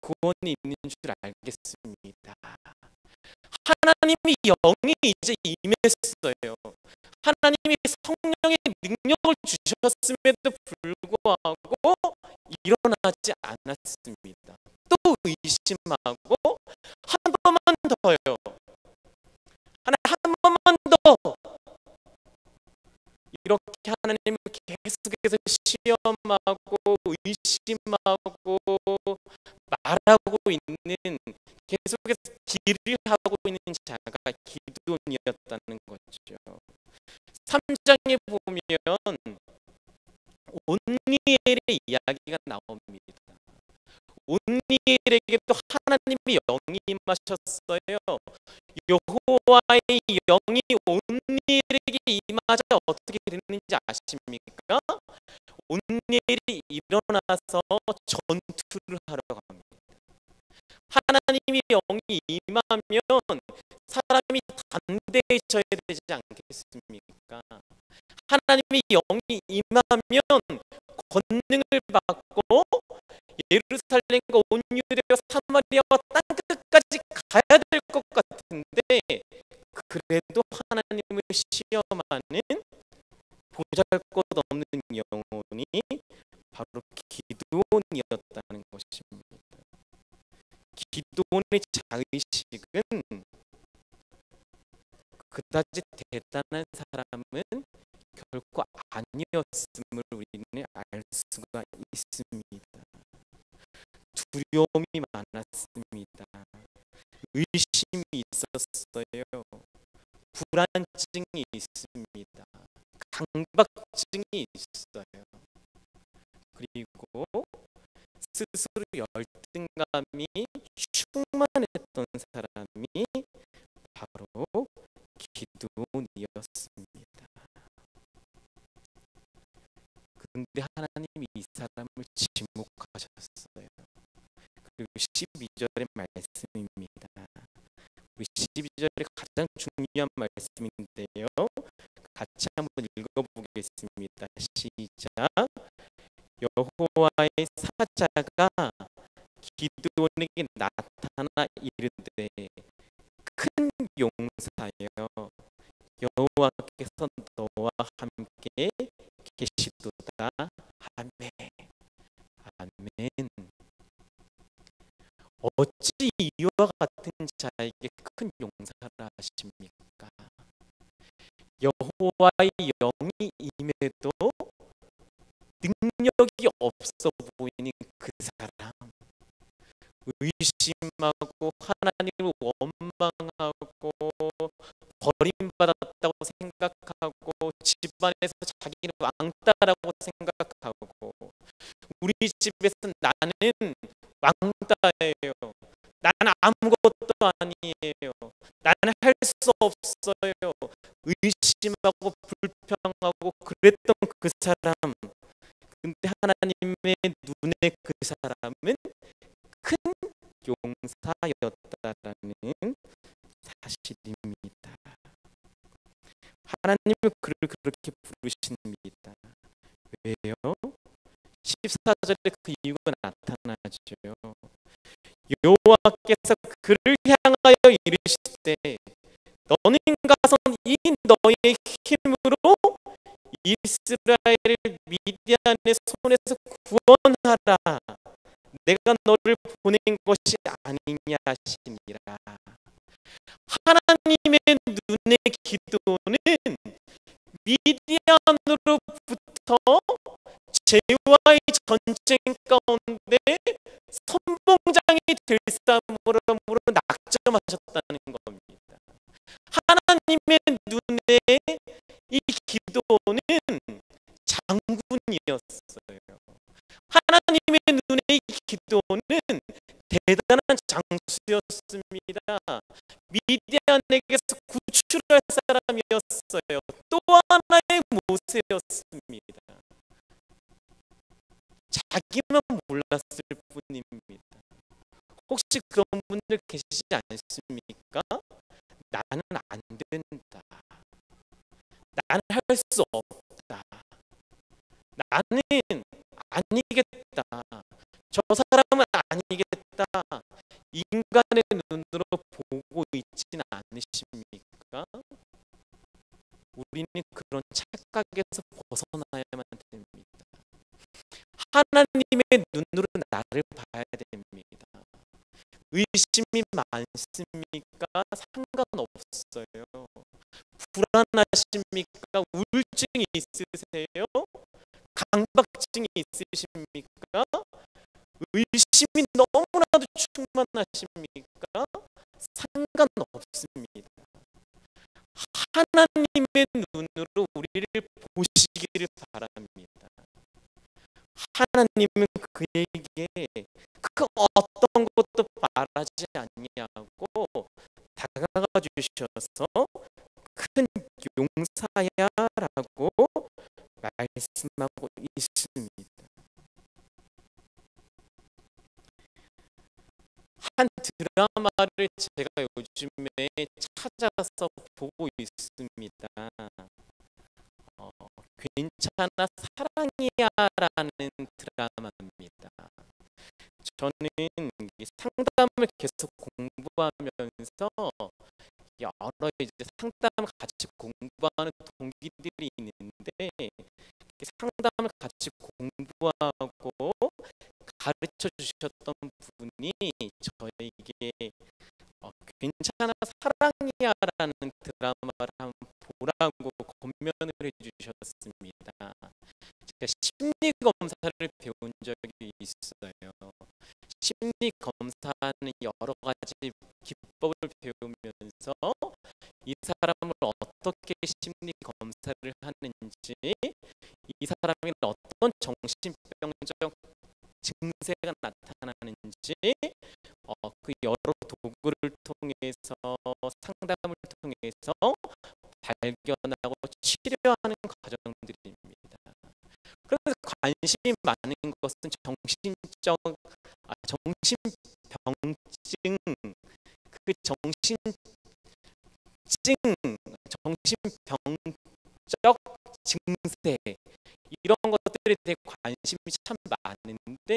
구원이 있는 줄 알겠습니다. 하나님이 영이 이제 임했어요. 하나님이 성령의 능력을 주셨음에도 불구하고 일어나지 않았습니다. 또 의심하고 한 번만 더요. 하나님 한 번만 더. 이렇게 하나님을 계속해서 시험하고 의심하고 말하고 있는, 계속해서 딜을 하고 있는 자가 기드온이었다는 거죠. 3장에 보면 온니엘의 이야기가 나옵니다. 온니엘에게도 하나님의 영이 임하셨어요. 여호와의 영이 온니엘에게 임하자 어떻게 됐는지 아십니까? 온니엘이 일어나서 전투를 하러 갑니다. 하나님의 영이 임하면 사람이 담대해져야 되지 않겠습니까? 하나님의 영이 임하면 권능을 받고 예루살렘과 온 유대와 사마리아와 땅끝까지 가야 될 것 같은데, 그래도 하나님을 시험하는 보잘것없는 영혼이 바로 기드온이었다는 것입니다. 기드온의 자의식은 그다지 대단한 사람은 결코 아니었음을 우리는 알 수가 있습니다. 두려움이 많았습니다. 의심이 있었어요. 불안증이 있습니다. 강박증이 있어요. 그리고 스스로 열등감이 충만했던 사람이 바로 기드온이었습니다. 근데 하나님이 이 사람을 지목하셨어요. 그리고 12절의 말씀입니다. 우리 12절이 가장 중요한 말씀인데요, 같이 한번 읽어보겠습니다. 시작. 여호와의 사자가 기드온에게 나타나 이르되, 큰 용사여, 여호와께서 너와 함께 계시도다. 아멘. 아멘. 어찌 이와 같은 자에게 큰 용사라 하십니까? 여호와의 영이 임해도 능력이 없어 보이는 그 사람, 의심하고 하나님을 원망하고 버림받았다고 생각하고 집안에서 자기는 왕따라고 생각하고, 우리 집에서 나는 왕따예요, 나는 아무것도 아니에요, 나는 할 수 없어요, 의심하고 불평하고 그랬던 그 사람, 근데 하나님의 눈에 그 사람은 큰 용사였다라는 사실입니다. 하나님은 그를 그렇게 부르십니다. 왜요? 14절에 그 이유가 나타나죠. 여호와께서 그를 향하여 이르시되, 너는 가서 이 너의 힘으로 이스라엘을 미디안의 손에서 구원하라. 내가 너를 보낸 것이 아니냐 하시니라. 하나님의 눈에 기드온은 미디안으로부터 제와의 전쟁 가운데 선봉장이 될 사람으로 낙점하셨다는 겁니다. 하나님의 눈에 이 기드온은 장군이었어요. 하나님의 눈에 이 기드온은 대단한 장수였습니다. 미디안에게서 구출할 사람이었어요. 또 하나의 모세였습니다. 자기만 몰랐을 뿐입니다. 혹시 그런 분들 계시지 않습니까? 나는 안 된다. 나는 할 수 없다. 나는 아니겠다. 저 사람은 아니겠다. 인간의 눈으로 보고 있지는 않으십니까? 우리는 그런 착각에서 벗어나야만 됩니다. 하나님의 눈으로 나를 봐야 됩니다. 의심이 많습니까? 상관없어요. 불안하십니까? 우울증이 있으세요? 강박증이 있으십니까? 의심이 너무나도 충만하십니까? 상관없습니다. 하나님의 눈으로 우리를 보시기를 바랍니다. 하나님은 그에게 그 어떤 것도 말하지 아니하고 다가가 주셔서 큰 용사야라고 말씀하고 있습니다. 한 드라마를 제가 요즘에 찾아서 보고 있습니다. 괜찮아 사랑이야라는 드라마입니다. 저는 이 상담을 계속 공부하면서 여러 이제 상담을 같이 공부하는 동기들이 있는데 상담을 같이 공부하고 가르쳐 주셨던 분이 저에게 괜찮아 사랑이야라는 드라마를 한번 보라고 권면을 해주셨습니다. 제가 심리 검사를 배운 적이 있어요. 심리 검사는 여러 가지 기법을 배우면서 이 사람을 어떻게 심리 검사를 하는지, 이 사람에게 어떤 정신병적 증세가 나타나는지 그 여러 도구를 통해서 상담을 통해서 발견하고 치료하는 과정들입니다. 그래서 관심이 많은 것은 정신병증, 그 정신병적 증세 이런 것들에 대해 관심이 참 많은데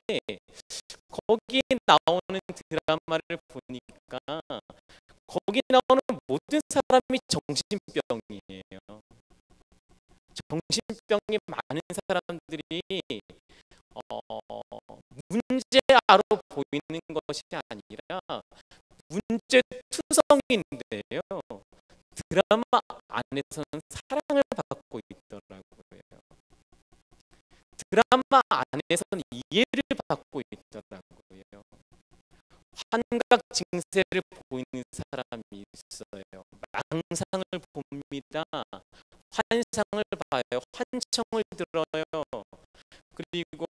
거기에 나오는 드라마를 보니까 거기 나오는 모든 사람이 정신병이에요. 정신병이 많은 사람들이 문제아로 보이는 것이 아니라 문제투성인데요. 드라마 안에서는 사랑을 받고 있더라고요. 드라마 안에서는 이해를 받고 있더라고요. 환각 증세를 보이는 사람이 있어요. 망상을 봅니다. 환상을 봐요. 환청을 들어요. 그리고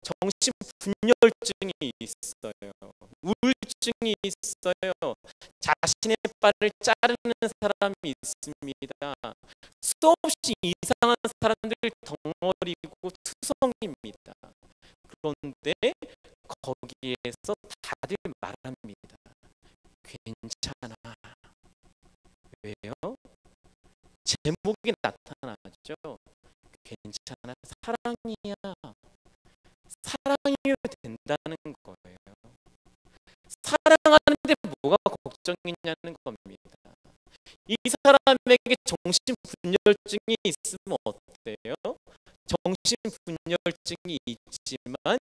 정신분열증이 있어요. 우울증이 있어요. 자신의 발을 자르는 사람이 있습니다. 수없이 이상한 사람들 덩어리고 투성입니다. 그런데 거기에서 다들 말합니다. 괜찮아. 왜요? 제목이 나타나죠. 괜찮아. 사랑이야. 사랑이면 된다는 거예요. 사랑하는데 뭐가 걱정이냐는 겁니다. 이 사람에게 정신분열증이 있으면 어때요? 정신분열증이 있지만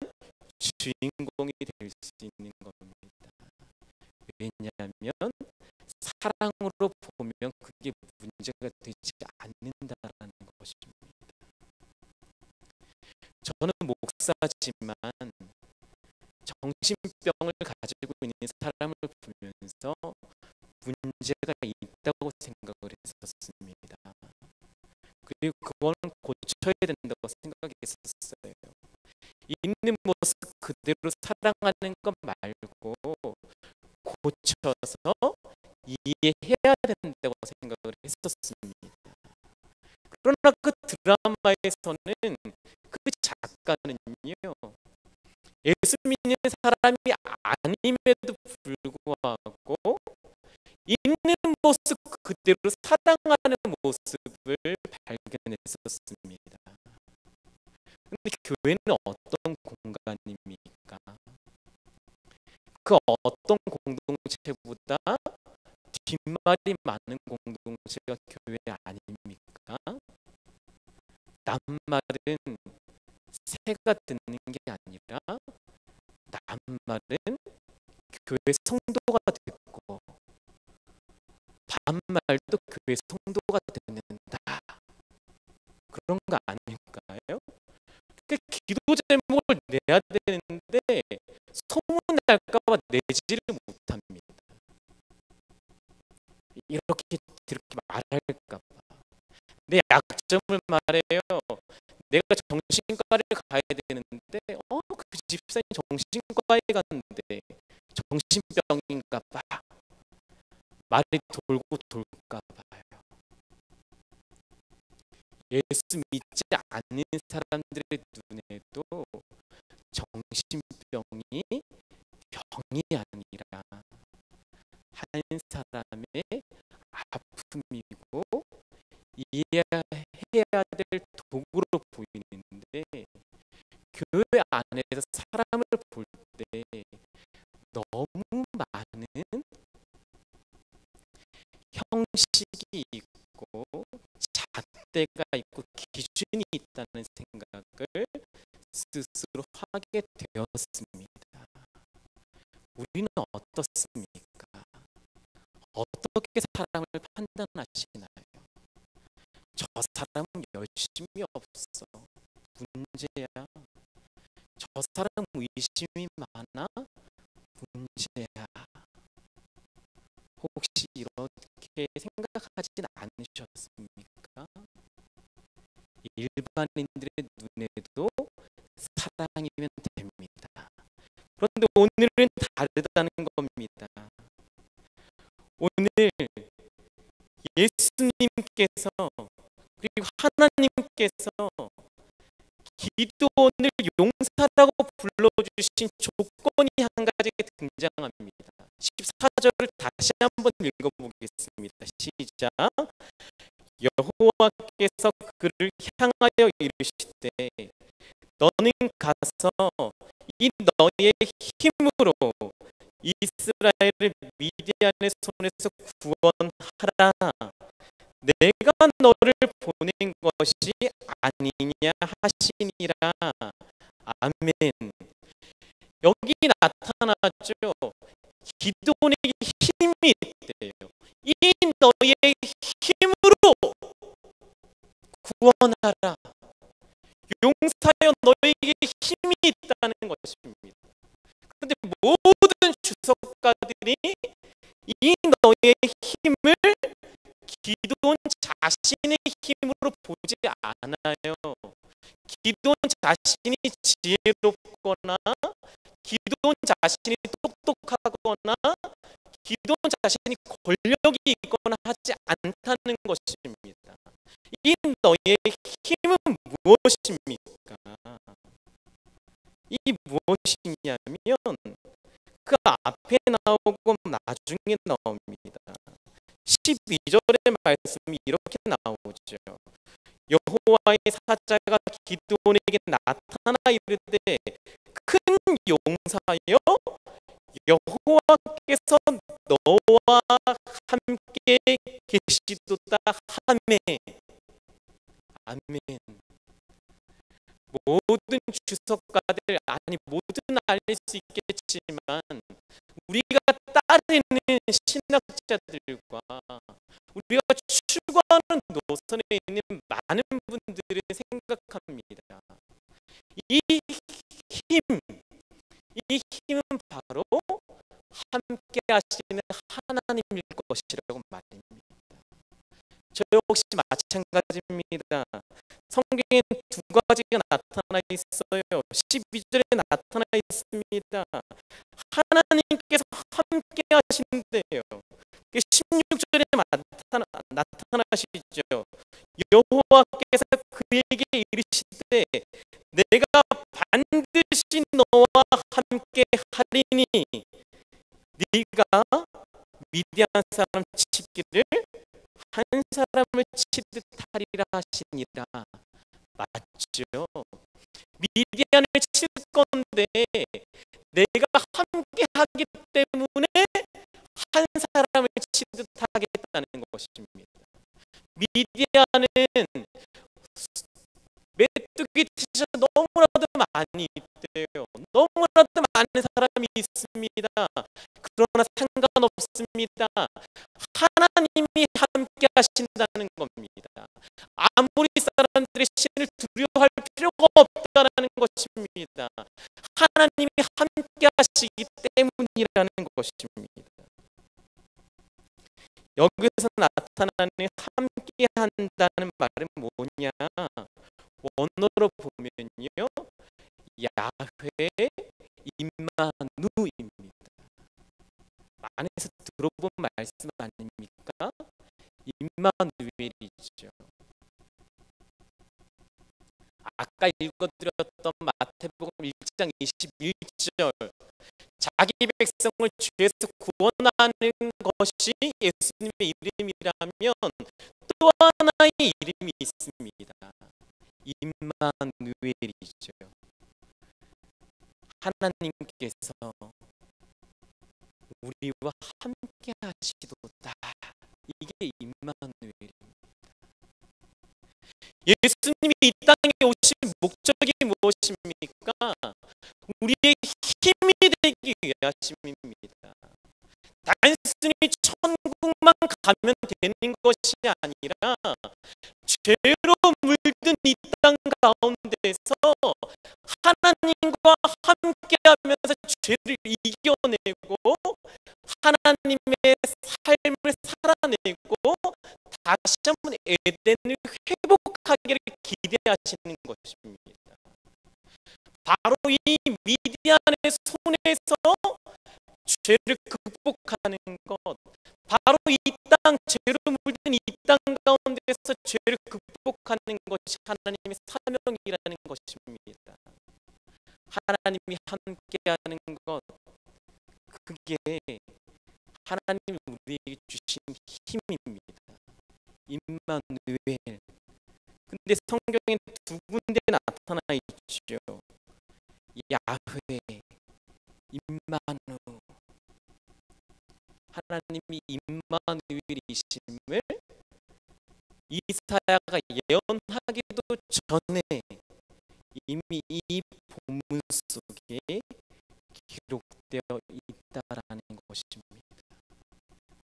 주인공이 될 수 있는 겁니다. 왜냐하면 사랑으로 보면 그게 문제가 되지 않는다라는 것입니다. 저는 목사지만 정신병을 가지고 있는 사람을 보면서 문제가 있다고 생각을 했었습니다. 그리고 그거는 고쳐야 된다고 생각했었어요. 있는 모습 그대로 사랑하는 것 말고 고쳐서 이해해야 된다고 생각을 했었습니다. 그러나 그 드라마에서는 그 작가는요, 예수 믿는 사람이 아님에도 불구하고 있는 모습 그대로 사랑하는 모습을 발견했었습니다. 근데 교회는 어떤 공간입니까? 그 어떤 공동체보다 뒷말이 많은 공동체가 교회 아닙니까? 낱말은 새가 듣는 게 아니라 낱말은 교회 성도가 듣고 반말도 교회 성도가 듣는다. 그런 거 아닐까요? 그 기도 제목을 내야 되는데 소문날까봐 내지를 못합니다. 이렇게 말할까봐. 내 약점을 말해요. 내가 정신과를 가야 되는데 그 집사님 정신과에 갔는데 정신병인가 봐. 말이 돌고 돌까 봐요. 예수 믿지 않는 사람들의 눈에도 정신병이 병이 아니라 한 사람의 아픔이고 이해해야 될 도구로 보이는데 교회 안에서 사람을 볼 때 너무 많은 형식이 있고 잣대가 있고 기준이 있다는 생각을 스스로 하게 되었습니다. 우리는 어떻습니까? 어떻게 사람을 판단하시나요? 저 사람은 열심이 없어. 문제야. 저 사람 의심이 많아. 문제야. 혹시 이렇게 생각하진 않으셨습니까? 일반인들의 눈에도 사랑이면 됩니다. 그런데 오늘은 다르다는 겁니다. 오늘 예수님께서 그리고 하나님께서 기도원을 용사라고 불러주신 조건이 한 가지가 등장합니다. 14절을 다시 한번 읽어보겠습니다. 시작. 여호와께서 그를 향하여 이르시되 너는 가서 이 너의 힘으로 이스라엘을 미디안의 손에서 구원하라. 내가 너를 보낸 것이 아니냐 하시니라. 아멘. 여기 나타나죠. 기도원에게 힘이 있대요. 이 너의 힘으로 구원하라. 용사여 너에게 힘이 있다는 것입니다. 그런데 모든 주석가들이 이 너의 힘을 기도원 자신의 힘으로 보지 않아요. 기도원 자신이 지혜롭거나 기도원 자신이 똑똑하거나 기도원 자신이 권력이 있거나 하지 않다는 것입니다. 이 너의 힘은 무엇입니까? 이 무엇이냐면 그 앞에 나오고 나중에 나옵니다. 12절의 말씀이 이렇게 나오죠. 여호와의 사자가 기드온에게 나타나 이르되 큰 용사여 여호와께서 너와 함께 계시도다 하매. 아멘. 모든 주석가들 아니 모든 알릴 수 있겠지만 우리가 따르는 신학자들과 우리가 추구하는 노선에 있는 많은 분들이 생각합니다. 이 힘은 바로 함께 하시는 하나님일 것이라고 말입니다. 저 역시 마찬가지입니다. 성경에 두 가지가 나타나 있어요. 12절에 나타나 있습니다. 하나님께서 함께 하신대요. 16절에 나타나시죠. 여호와께서 그에게 이르시되 내가 반드시 너와 함께 하리니 네가 미디안 사람 치기를 한 사람을 치듯 하리라 하시니라. 맞죠? 미디안을 칠 건데 내가 함께 하기 때문에 한 사람을 치듯 하겠다는 것입니다. 미디안은 메뚜기 티셔츠 너무나도 많이 있대요. 너무나도 많은 사람이 있습니다. 그러나 상관없습니다. 하나님이 함께 하신다는 겁니다. 아무리 사람들이 신을 두려워할 필요가 없다라는 것입니다. 하나님이 함께 하시기 때문이라는 것입니다. 여기서 나타나는 함께 한다는 말은 뭐냐? 원어로 보면요, 야훼 임마누입니다. 안에서 들어본 말씀 아닙니까? 임마누엘이죠. 아까 읽어드렸던 마태복음 1장 21절, 자기 백성을 죄에서 구원하는 것이 예수님의 이름이라면 또 하나의 이름이 있습니다. 임마누엘이죠. 하나님께서 우리와 함께 하시도다. 이게 임마누엘입니다. 예수님이 이 땅에 오신 목적이 무엇입니까? 우리의 힘이 되기 위하심입니다. 단순히 천국만 가면 되는 것이 아니라 죄로 물든 이 땅 가운데서 하나님과 함께하면서 죄를 이겨내고 하나님의 삶을 살아내고 다시 한번 에덴을 회복하기를 기대하시는 것입니다. 바로 이 미디안의 손에서 죄를 극복하는 것, 바로 이 땅, 죄로 물든 이 땅 가운데서 죄를 극복하는 것이 하나님의 사명이라는 것입니다. 하나님이 함께하는 것, 그게 하나님이 우리에게 주신 힘입니다. 임마누엘. 근데 성경에 두 군데 나타나 있죠. 야훼, 임마누. 하나님이 임마누엘이심을 이사야가 예언하기도 전에 이미 이 본문 속에 기록되어 있다라는 것입니다.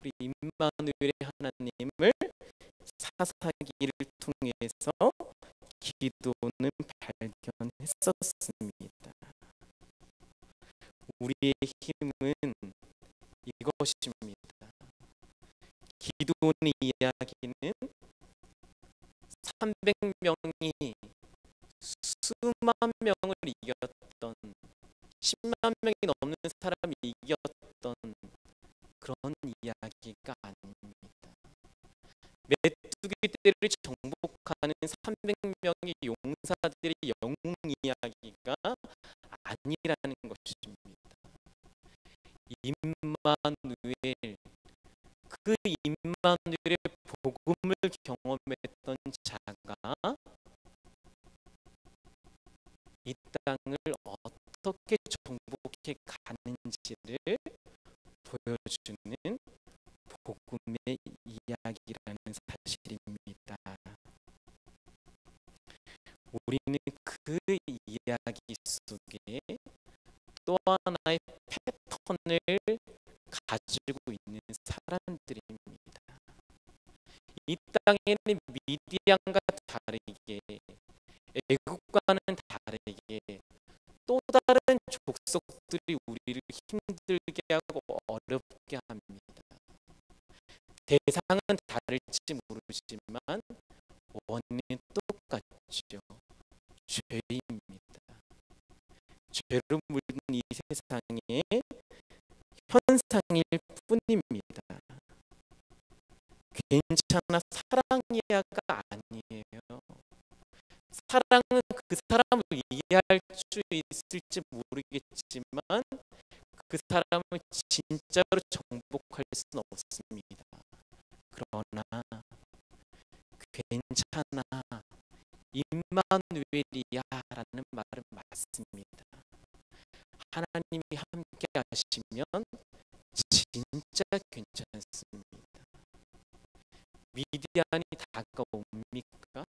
우리 임마누엘의 하나님을 사사기를 통해서 기도는 발견했었습니다. 우리의 힘은 이것입니다. 기도원의 이야기는 300명이 수만 명을 이겼던, 10만 명이 넘는 사람이 이겼던 그런 이야기가 아닙니다. 메뚜기떼를 정복하는 300명의 용사들의 영웅 이야기가 아니라는 것입니다. 임마누엘, 그 임마누엘의 복음을 경험했던 자가 이 땅을 어떻게 정복해 가는지를 보여주는 복음의 이야기라는 사실입니다. 우리는 그 이야기 속에 또 하나의 패턴을 가지고 있는 사람들입니다. 이 땅에는 미디안과 다르게, 애국과는 다르게 또 다른 족속들이 우리를 힘들게 하고 어렵게 합니다. 대상은 다를지 모르지만 원인은 똑같죠. 죄입니다. 죄로 물든 이 세상의 현상일 뿐입니다. 괜찮아, 사랑이야가 아니에요. 사랑은 그 사람을 이해할 수 있을지 모르겠지만 그 사람을 진짜로 정복할 수는 없습니다. 그러나 괜찮아, 임마누엘이야 라는 말은 맞습니다. 하나님이 함께 하시면 진짜 괜찮습니다. 미디안이 다가옵니까?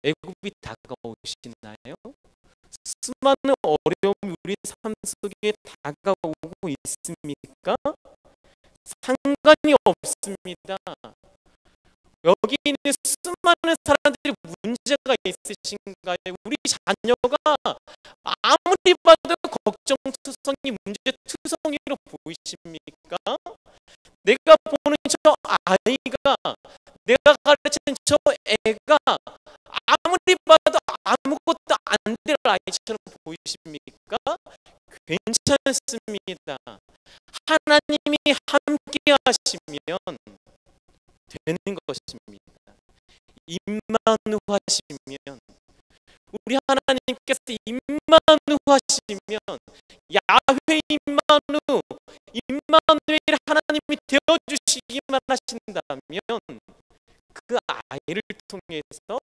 애굽이 다가오시나요? 수많은 어려움이 우리 삶 속에 다가오고 있습니까? 상관이 없습니다. 여기 있는 수많은 사람들이 문제가 있으신가요? 우리 자녀가 아무리 봐도 걱정투성이 문제투성이로 보이십니까? 내가 보는 저 아이가, 내가 가르치는 저 애가 아무리 봐도 아무것도 안 될 아이처럼 보이십니까? 괜찮습니다. 하나님이 함께 하시면 되는 것입니다. 임마누 하시면, 우리 하나님께서 임마누 하시면, 야훼 임마누엘 하나님이 되어주시기만 하신다면 그 아이를 통해서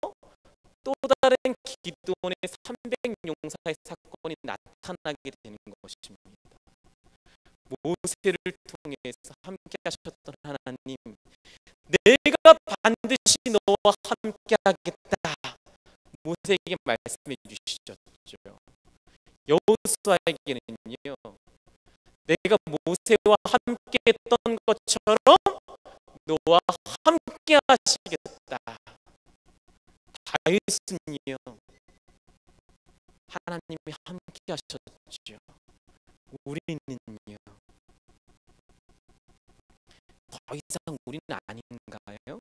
또 다른 기도원의 300용사의 사건이 나타나게 되는 것입니다. 모세를 통해서 함께 하셨던 하나님, 내가 반드시 너와 함께 하겠다, 모세에게 말씀해 주셨죠. 여호수아에게는요, 내가 모세와 함께 했던 것처럼 너와 함께 하시겠다. 다윗은요, 하나님이 함께 하셨죠. 우리는요, 더 이상 우리는 아닌가요?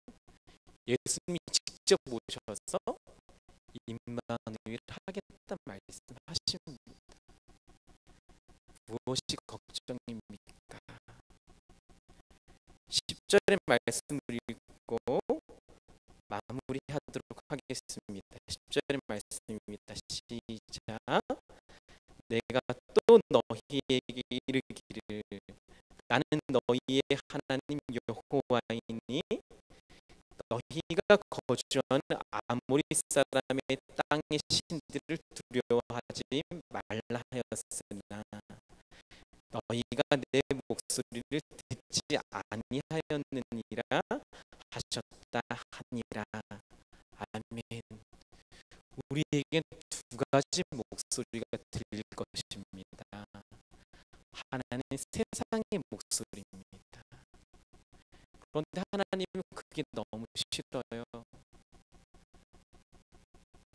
예수님이 직접 오셔서 임마누엘 하겠다 말씀하십니다. 무엇이 걱정입니까? 10절의 말씀을 읽고 마무리하도록 하겠습니다. 10절의 말씀입니다. 시작. 내가 또 너희에게 이르기를, 나는 너희의 하나님 여호와이니 너희가 거주하는 아모리 사람의 땅의 신들을 두려워하지 말라 하였으나 너희가 내 목소리를 듣지 아니하였느니라 하셨다 하니라. 아멘. 우리에겐 두 가지 목소리가 들릴 것입니다. 하나는 세상의 목소리입니다. 그런데 하나님은 그게 너무 싫어요.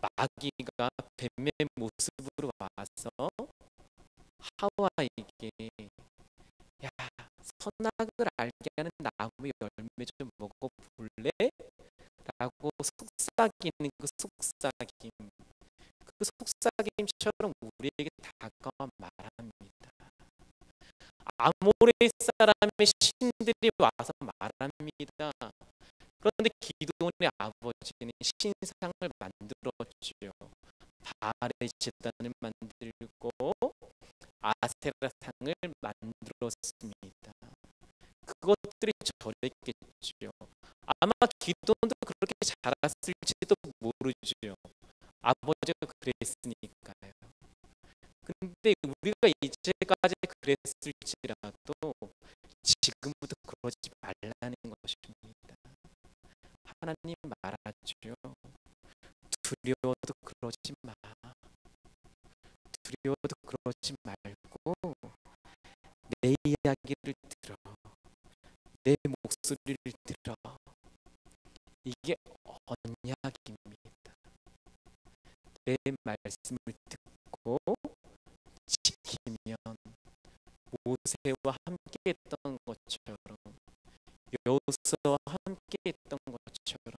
마귀가 뱀의 모습으로 와서 하와에게, 야, 선악을 알게 하는 나무의 열매 좀 먹어볼래? 라고 속삭이는 그 속삭임, 그 속삭임처럼 우리에게 다가와 말합니다. 아모레 사람의 신들이 와서 말합니다. 그런데 기드온의 아버지는 신상을 만들었지요. 바알의 제단을 만들고 아세라상을 만들었습니다. 그것들이 저랬겠지요. 아마 기드온도 그렇게 자랐을지도 모르지요. 아버지가 그랬으니까요. 근데 우리가 이제까지 그랬을지라도 지금부터 그러지 말라는 것입니다. 하나님 말하죠. 두려워도 그러지 마. 두려워도 그러지 말고 내 이야기를 들어. 내 목소리를 들어. 이게 언약입니다. 내 말씀을 듣고 지키면 모세와 함께 했던 것처럼, 여호수아와 함께 했던 것처럼,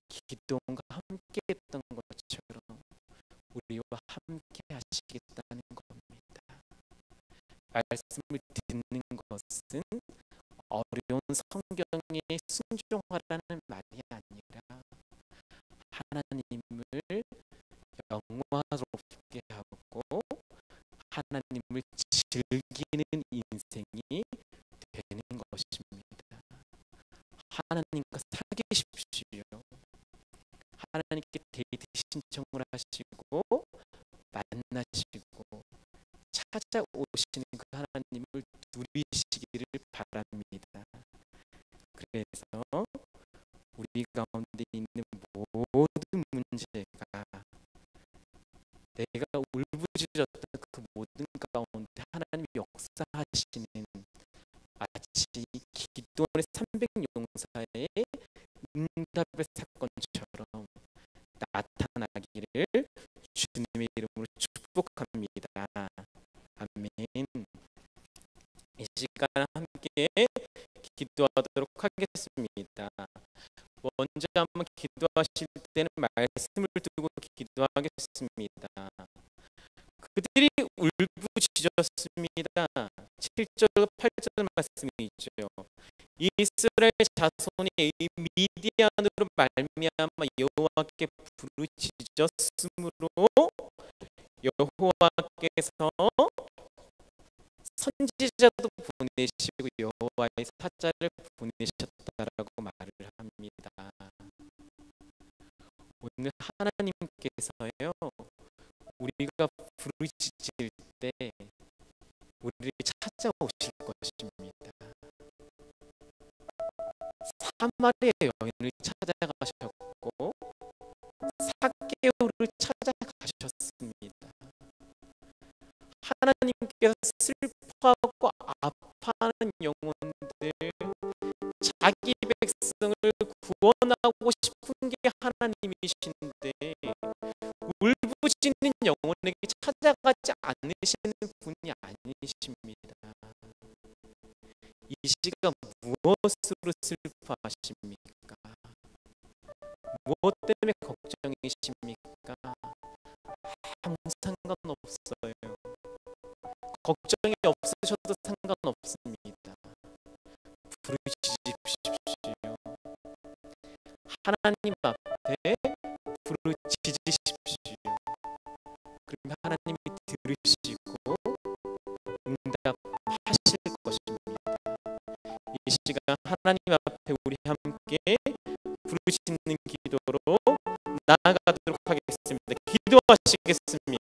기드온과 함께 했던 것처럼 우리와 함께 하시겠다는 겁니다. 말씀을 듣는 것은 어려운 성경에 순종하라는 말이 아니라 하나님을 영화롭게 하고 하나님을 즐기는 인생이 되는 것입니다. 하나님과 사귀십시오. 하나님께 데이트 신청을 하시고 만나시고 찾아오시는 그 하나님을 누리시기를 바랍니다. 우리 가운데 있는 모든 문제가 내가 울부짖었던 그 모든 가운데 하나님이 역사하시는 마치 기도원의 300용사의 응답의 사건처럼 나타나기를 주님의 이름으로 축복합니다. 아멘. 이 시간 함께 기도하도록 하겠습니다. 먼저 한번 기도하실 때는 말씀을 두고 기도하겠습니다. 그들이 울부짖었습니다. 7절 8절 말씀이 있죠. 이스라엘 자손이 미디안으로 말미암아 여호와께 부르짖었으므로 여호와께서 선지자도 보내시고 여호와의 사자를 보내셨다라고 말을 합니다. 오늘 하나님께서요, 우리가 부르짖을 때 우리를 찾아오실 것입니다. 사마리아 여인을 찾아가셨고 삭개오를 찾아가셨습니다. 하나님께서 슬퍼하고 아파하는 영혼들, 자기 백성을 구원하고 싶은 게 하나님이신데 울부짖는 영혼에게 찾아가지 않으시는 분이 아니십니다. 이 시간 무엇으로 슬퍼하십니까? 무엇 때문에 걱정이십니까? 아무 상관없어요. 걱정이 없으셔도 상관없습니다. 부르짖으십시오. 하나님 앞에 부르짖으십시오. 그럼 하나님이 들으시고 응답하실 것입니다. 이 시간 하나님 앞에 우리 함께 부르짖는 기도로 나아가도록 하겠습니다. 기도하시겠습니다.